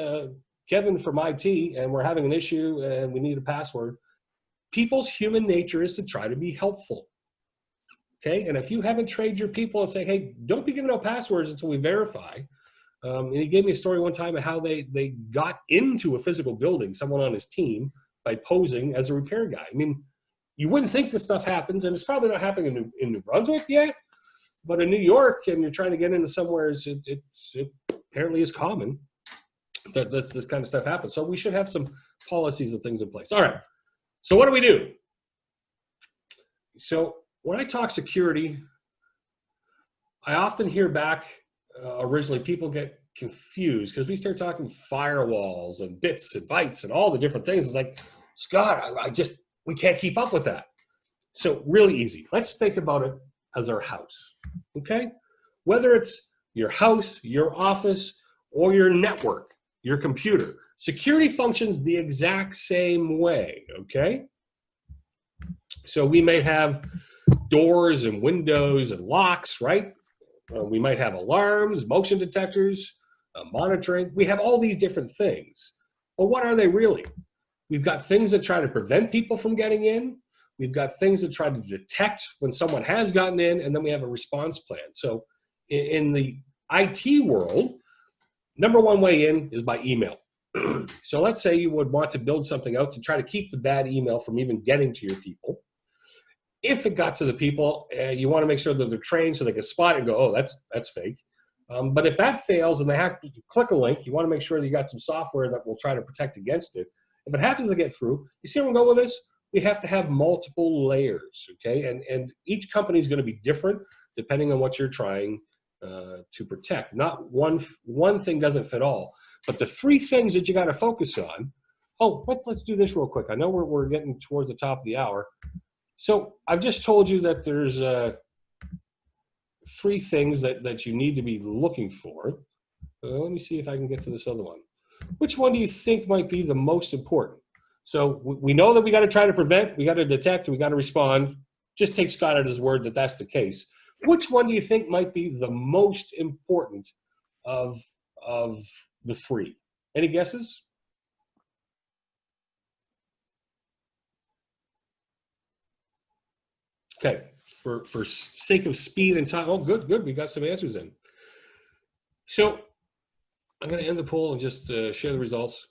Kevin from IT, and we're having an issue and we need a password. People's human nature is to try to be helpful. Okay, and if you haven't trained your people and say, hey, don't be giving out passwords until we verify. And he gave me a story one time of how they got into a physical building, someone on his team, by posing as a repair guy. I mean, you wouldn't think this stuff happens, and it's probably not happening in New Brunswick yet, but in New York, and you're trying to get into somewhere, it apparently is common that this kind of stuff happens. So we should have some policies and things in place. All right, so what do we do? So when I talk security, I often hear back, originally people get confused because we start talking firewalls and bits and bytes and all the different things. It's like, Scott, we can't keep up with that. So really easy. Let's think about it as our house, okay? Whether it's your house, your office, or your network, your computer, security functions the exact same way, okay? So we may have doors and windows and locks, right? We might have alarms, motion detectors, monitoring. We have all these different things. But what are they really? We've got things that try to prevent people from getting in. We've got things that try to detect when someone has gotten in, and then we have a response plan. So in the IT world, number one way in is by email. So let's say you would want to build something out to try to keep the bad email from even getting to your people. If it got to the people, you want to make sure that they're trained so they can spot it and go, oh, that's fake. But if that fails and they have to click a link, you want to make sure that you got some software that will try to protect against it. If it happens to get through, you see where I'm going with this? We have to have multiple layers, okay? And each company is going to be different depending on what you're trying to protect. Not one thing doesn't fit all, but the three things that you got to focus on. Oh, let's do this real quick. I know we're getting towards the top of the hour. So I've just told you that there's three things that you need to be looking for. Let me see if I can get to this other one. Which one do you think might be the most important? So we know that we got to try to prevent, we got to detect, we got to respond. Just take Scott at his word that that's the case. Which one do you think might be the most important of the three? Any guesses? Okay, for sake of speed and time. Oh, good. We got some answers in. So I'm going to end the poll and just share the results.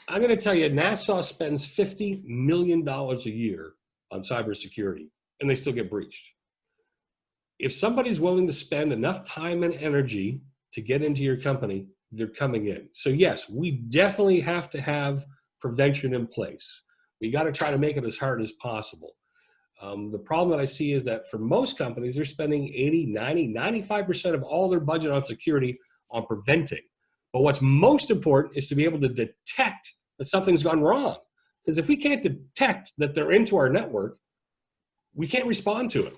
I'm going to tell you, NASA spends $50 million a year on cybersecurity, and they still get breached. If somebody's willing to spend enough time and energy to get into your company, they're coming in. So yes, we definitely have to have prevention in place. We got to try to make it as hard as possible. The problem that I see is that for most companies, they're spending 80, 90, 95% of all their budget on security on preventing. But what's most important is to be able to detect that something's gone wrong. Because if we can't detect that they're into our network, we can't respond to it.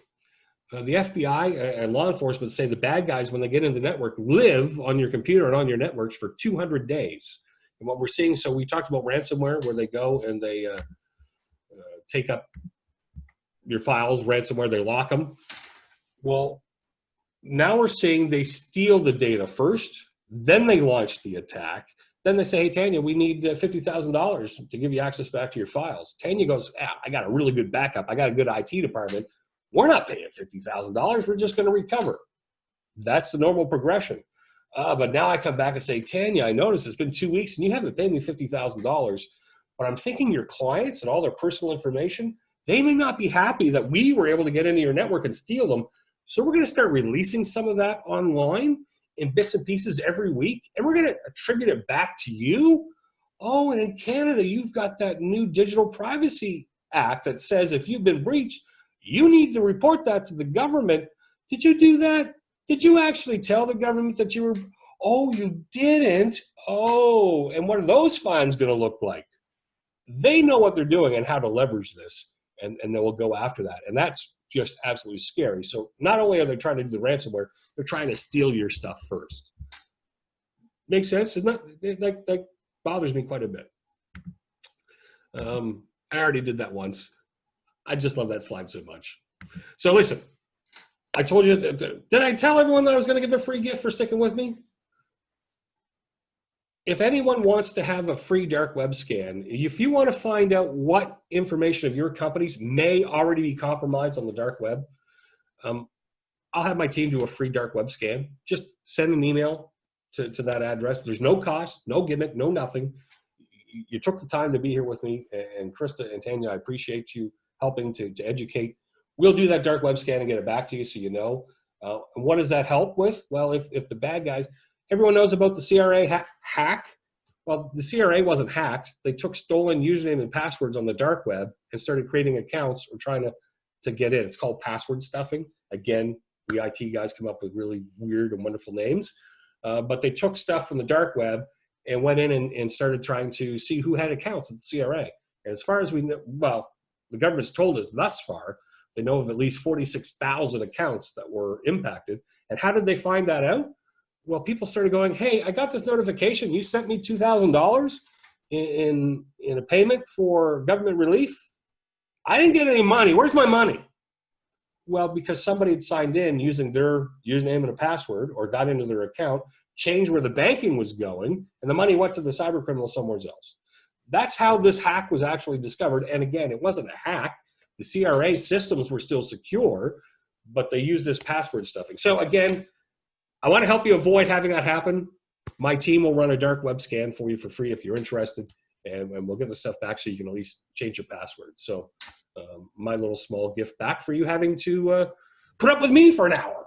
The FBI and law enforcement say the bad guys, when they get into the network, live on your computer and on your networks for 200 days. And what we're seeing, so we talked about ransomware, where they go and they take up your files, ransomware, they lock them. Well, now we're seeing they steal the data first, then they launch the attack. Then they say, hey, Tanya, we need $50,000 to give you access back to your files. Tanya goes, I got a really good backup. I got a good IT department. We're not paying $50,000. We're just going to recover. That's the normal progression. But now I come back and say, Tanya, I noticed it's been 2 weeks and you haven't paid me $50,000. But I'm thinking your clients and all their personal information, they may not be happy that we were able to get into your network and steal them. So we're going to start releasing some of that online in bits and pieces every week, and we're going to attribute it back to you. Oh, and in Canada, you've got that new Digital Privacy Act that says if you've been breached, you need to report that to the government. Did you do that? Did you actually tell the government that you were? Oh, you didn't. Oh, and what are those fines going to look like? They know what they're doing and how to leverage this, and they will go after that. And that's just absolutely scary. So not only are they trying to do the ransomware, they're trying to steal your stuff first. Makes sense? Isn't that bothers me quite a bit. I already did that once. I just love that slide so much. So listen, I told you, did I tell everyone that I was going to give a free gift for sticking with me? If anyone wants to have a free dark web scan, if you want to find out what information of your companies may already be compromised on the dark web, I'll have my team do a free dark web scan. Just send an email to that address. There's no cost, no gimmick, no nothing. You took the time to be here with me, and Krista and Tanya, I appreciate you helping to educate. We'll do that dark web scan and get it back to you so you know. And what does that help with? Well, if the bad guys, everyone knows about the CRA hack. Well, the CRA wasn't hacked. They took stolen username and passwords on the dark web and started creating accounts or trying to get in. It's called password stuffing. Again, we IT guys come up with really weird and wonderful names. But they took stuff from the dark web and went in and started trying to see who had accounts at the CRA. And as far as we know, well, the government's told us thus far, they know of at least 46,000 accounts that were impacted. And how did they find that out? Well, people started going, hey, I got this notification. You sent me $2,000 in a payment for government relief. I didn't get any money. Where's my money? Well, because somebody had signed in using their username and a password or got into their account, changed where the banking was going, and the money went to the cyber criminal somewhere else. That's how this hack was actually discovered. And again, it wasn't a hack. The CRA systems were still secure, but they used this password stuffing. So again, I want to help you avoid having that happen. My team will run a dark web scan for you for free if you're interested. and we'll get the stuff back so you can at least change your password. So my little small gift back for you having to put up with me for an hour.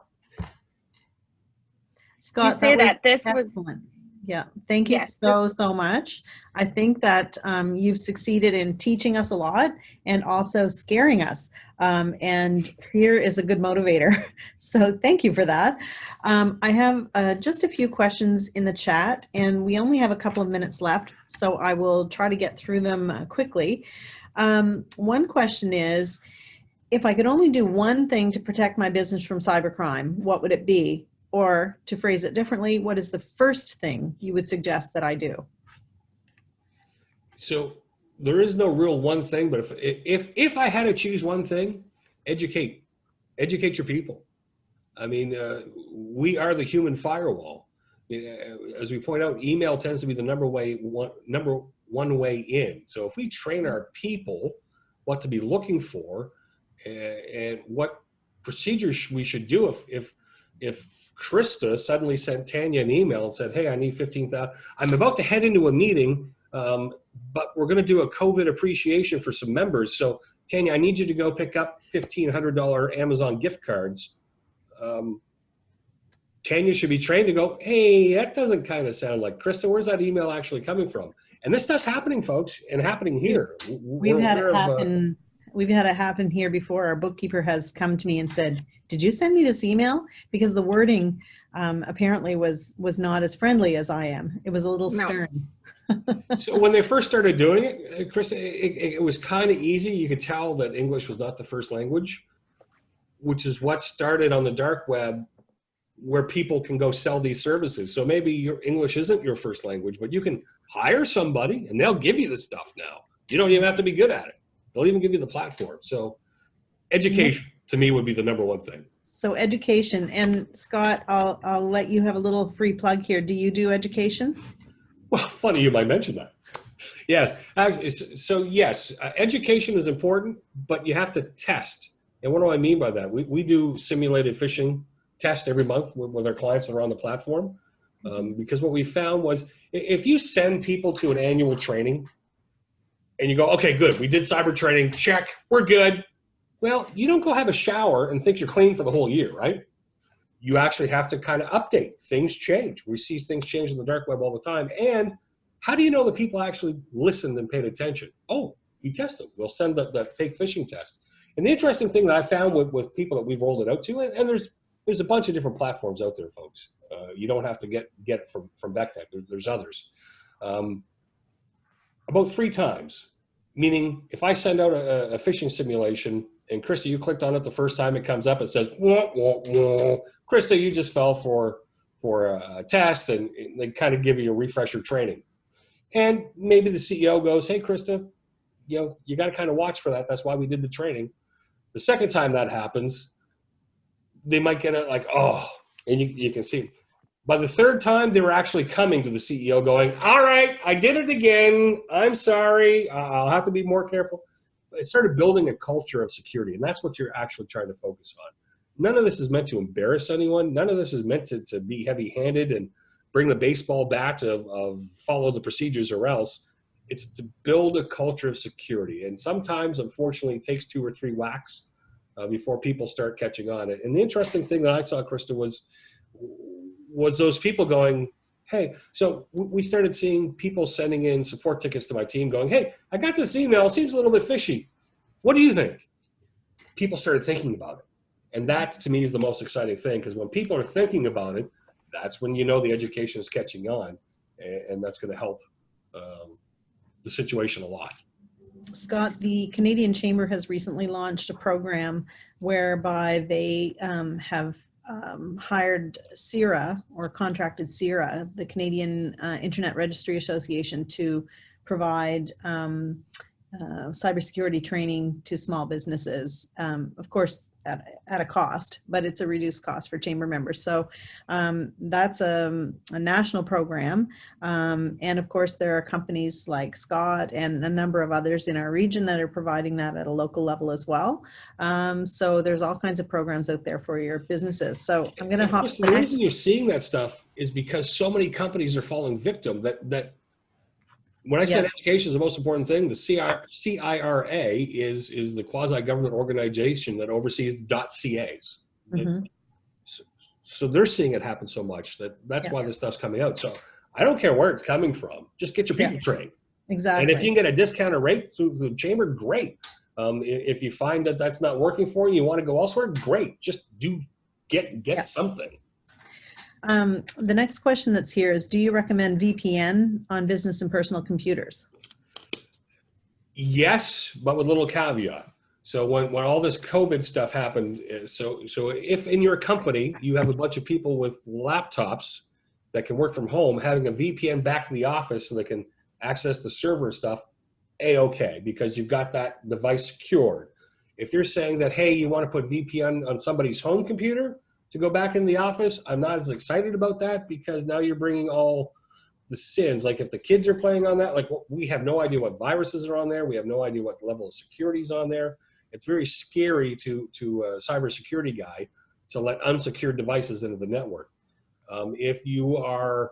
Scott, You say that this was excellent. Yeah, thank you Yes, so much. I think that you've succeeded in teaching us a lot and also scaring us. And fear is a good motivator. So thank you for that. I have just a few questions in the chat, and we only have a couple of minutes left, so I will try to get through them quickly. One question is, if I could only do one thing to protect my business from cybercrime, what would it be? Or to phrase it differently, what is the first thing you would suggest that I do? So there is no real one thing, but if I had to choose one thing, educate your people. I mean, we are the human firewall. As we point out, email tends to be the number one way in. So if we train our people what to be looking for and what procedures we should do if Krista suddenly sent Tanya an email and said, hey, I need 15,000. I'm about to head into a meeting, but we're going to do a COVID appreciation for some members. So Tanya, I need you to go pick up $1,500 Amazon gift cards. Tanya should be trained to go, hey, that doesn't kind of sound like Krista. Where's that email actually coming from? And this stuff's happening, folks, and happening here. We've had it happen. We've had it happen here before. Our bookkeeper has come to me and said, did you send me this email? Because the wording apparently was not as friendly as I am. It was a little stern. So when they first started doing it, Chris, it was kind of easy. You could tell that English was not the first language, which is what started on the dark web where people can go sell these services. So maybe your English isn't your first language, but you can hire somebody and they'll give you the stuff now. You don't even have to be good at it. They'll even give you the platform. So education to me would be the number one thing. So education. And Scott, I'll let you have a little free plug here. Do you do education? Well, funny you might mention that. Yes. So yes, education is important, but you have to test. And what do I mean by that? We do simulated phishing test every month with our clients that are on the platform. Because what we found was if you send people to an annual training and you go, okay, good, we did cyber training, check, we're good. Well, you don't go have a shower and think you're clean for the whole year, right? You actually have to kind of update. Things change. We see things change in the dark web all the time. And how do you know that people actually listened and paid attention? Oh, you test them. We'll send that fake phishing test. And the interesting thing that I found with people that we've rolled it out to, and there's a bunch of different platforms out there, folks. You don't have to get it from Bectech. There's others. About 3 times, meaning if I send out a phishing simulation and Krista, you clicked on it the first time it comes up, it says, wah, wah, wah. Krista, you just fell for a test, and they kind of give you a refresher training. And maybe the CEO goes, hey, Krista, you got to kind of watch for that. That's why we did the training. The second time that happens, they might get it like, oh, and you can see. By the third time, they were actually coming to the CEO going, all right, I did it again. I'm sorry. I'll have to be more careful. It started building a culture of security, and that's what you're actually trying to focus on. None of this is meant to embarrass anyone. None of this is meant to be heavy-handed and bring the baseball bat of follow the procedures or else. It's to build a culture of security. And sometimes, unfortunately, it takes 2 or 3 whacks before people start catching on. And the interesting thing that I saw, Krista, was those people going, hey, so we started seeing people sending in support tickets to my team going, hey, I got this email, it seems a little bit fishy. What do you think? People started thinking about it. And that, to me, is the most exciting thing, because when people are thinking about it, that's when you know the education is catching on, and that's going to help the situation a lot. Scott, the Canadian Chamber has recently launched a program whereby they have hired CIRA, or contracted CIRA, the Canadian Internet Registry Association, to provide cybersecurity training to small businesses, of course at a cost, but it's a reduced cost for chamber members. So that's a national program. And of course there are companies like Scott and a number of others in our region that are providing that at a local level as well. So there's all kinds of programs out there for your businesses. So I'm going to hop. The reason you're seeing that stuff is because so many companies are falling victim that when I said Yeah. education is the most important thing, the CIRA is the quasi-government organization that oversees .CAs. Mhm. So they're seeing it happen so much that's Yeah. why this stuff's coming out. So I don't care where it's coming from. Just get your people Yeah. trained. Exactly. And if you can get a discounted rate through the chamber, great. If you find that that's not working for you, you want to go elsewhere, great. Just get something. The next question that's here is, do you recommend VPN on business and personal computers? Yes, but with a little caveat. So when all this COVID stuff happened, so if in your company you have a bunch of people with laptops that can work from home, having a VPN back to the office so they can access the server and stuff, A-okay, because you've got that device secured. If you're saying that, hey, you want to put VPN on somebody's home computer to go back in the office, I'm not as excited about that, because now you're bringing all the sins. Like if the kids are playing on that, like we have no idea what viruses are on there. We have no idea what level of security is on there. It's very scary to a cybersecurity guy to let unsecured devices into the network. If you are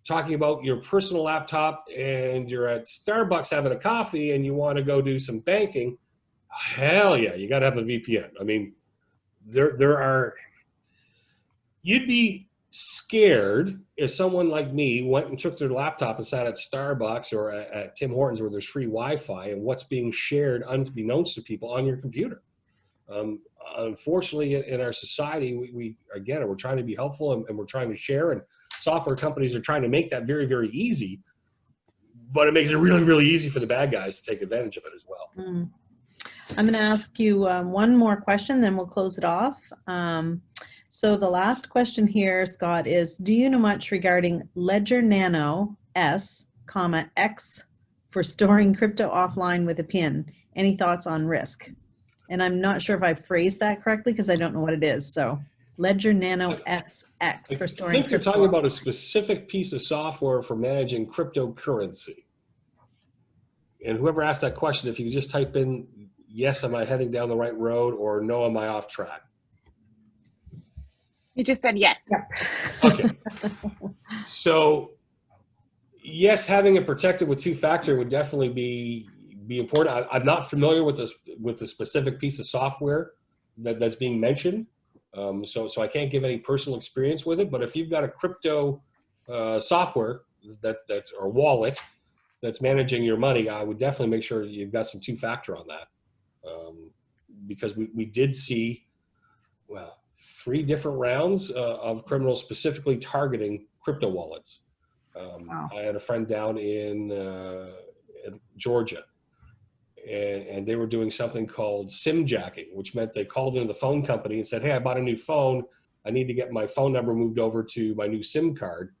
talking about your personal laptop and you're at Starbucks having a coffee and you want to go do some banking, hell yeah, you got to have a VPN. I mean, you'd be scared if someone like me went and took their laptop and sat at Starbucks or at Tim Hortons where there's free Wi-Fi and what's being shared unbeknownst to people on your computer. Unfortunately, in our society, we're trying to be helpful and we're trying to share, and software companies are trying to make that very, very easy, but it makes it really, really easy for the bad guys to take advantage of it as well. I'm going to ask you one more question, then we'll close it off. So the last question here, Scott, is, do you know much regarding Ledger Nano S, X for storing crypto offline with a PIN? Any thoughts on risk? And I'm not sure if I phrased that correctly because I don't know what it is. So Ledger Nano SX for storing I think you're crypto. talking about a specific piece of software for managing cryptocurrency. And whoever asked that question, if you could just type in, yes, am I heading down the right road, or no, am I off track? You just said yes. Okay. So yes, having it protected with two-factor would definitely be important. I'm not familiar with the specific piece of software that's being mentioned. So I can't give any personal experience with it, but if you've got a crypto software that's or wallet that's managing your money, I would definitely make sure you've got some two-factor on that. Because we did see, 3 different rounds of criminals specifically targeting crypto wallets. Wow. I had a friend down in Georgia, and they were doing something called SIM jacking, which meant they called into the phone company and said, hey, I bought a new phone. I need to get my phone number moved over to my new SIM card.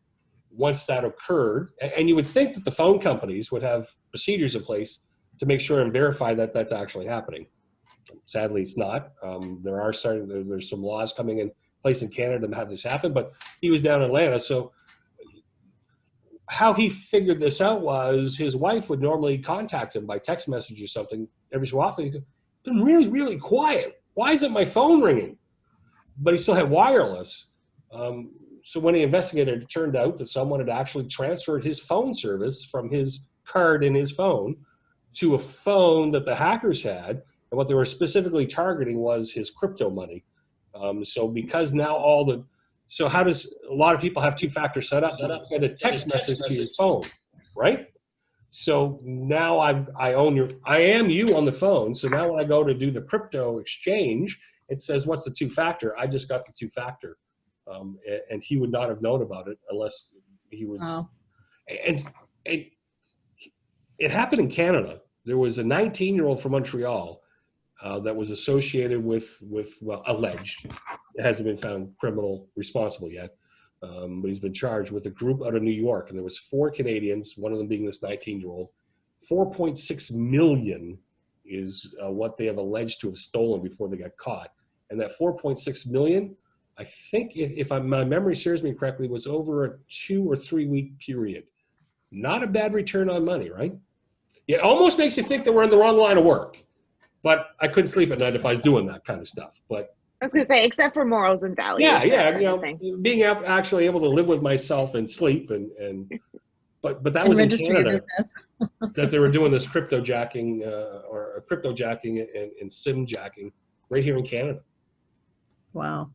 Once that occurred, and you would think that the phone companies would have procedures in place to make sure and verify that that's actually happening. Sadly, it's not. There's some laws coming in place in Canada to have this happen, but he was down in Atlanta. So how he figured this out was his wife would normally contact him by text message or something every so often. He'd go, it's been really, really quiet. Why isn't my phone ringing? But he still had wireless. So when he investigated, it turned out that someone had actually transferred his phone service from his card in his phone to a phone that the hackers had. And what they were specifically targeting was his crypto money. So because now so how does a lot of people have two-factor set up? They send a text message to your phone, right? So now I am you on the phone. So now when I go to do the crypto exchange, it says, what's the two-factor? I just got the two-factor. And he would not have known about it unless he was. Wow. And it happened in Canada. There was a 19-year-old from Montreal that was associated with alleged. It hasn't been found criminal responsible yet, but he's been charged with a group out of New York. And there was 4 Canadians, one of them being this 19-year-old. 4.6 million is what they have alleged to have stolen before they got caught. And that 4.6 million, I think, if my memory serves me correctly, was over a 2 or 3 week period. Not a bad return on money, right? It almost makes you think that we're in the wrong line of work. But I couldn't sleep at night if I was doing that kind of stuff. But I was going to say, except for morals and values. Yeah. Being actually able to live with myself and sleep and But that And was in registry of Canada business. that they were doing this cryptojacking or cryptojacking and sim jacking right here in Canada. Wow.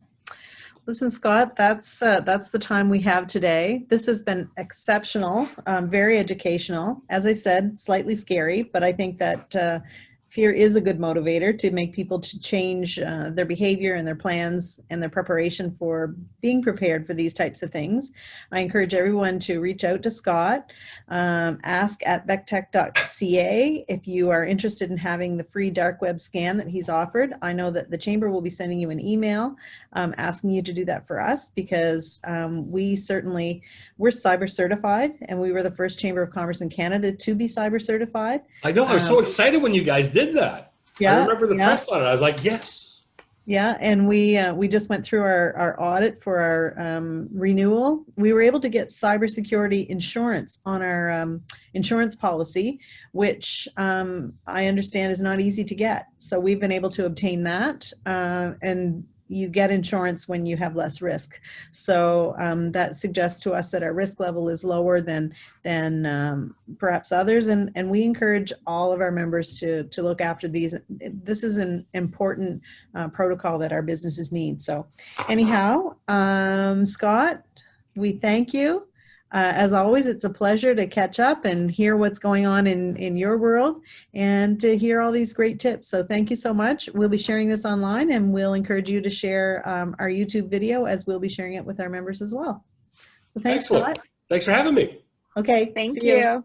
Listen, Scott, that's the time we have today. This has been exceptional, very educational. As I said, slightly scary, but I think that fear is a good motivator to make people to change their behavior and their plans and their preparation for being prepared for these types of things. I encourage everyone to reach out to Scott, ask at bectech.ca if you are interested in having the free dark web scan that he's offered. I know that the Chamber will be sending you an email asking you to do that for us, because we're cyber certified, and we were the first Chamber of Commerce in Canada to be cyber certified. I know. I was so excited when you guys did that. Yeah, I remember the press on it. I was like, yes. Yeah, and we just went through our audit for our renewal. We were able to get cybersecurity insurance on our insurance policy, which I understand is not easy to get. So we've been able to obtain that, and you get insurance when you have less risk. So that suggests to us that our risk level is lower than perhaps others. And we encourage all of our members to look after these. This is an important protocol that our businesses need. So anyhow, Scott, we thank you. As always, it's a pleasure to catch up and hear what's going on in your world and to hear all these great tips. So thank you so much. We'll be sharing this online, and we'll encourage you to share our YouTube video, as we'll be sharing it with our members as well. So thanks, Excellent. Scott. Thanks for having me. Okay. Thank see you. you.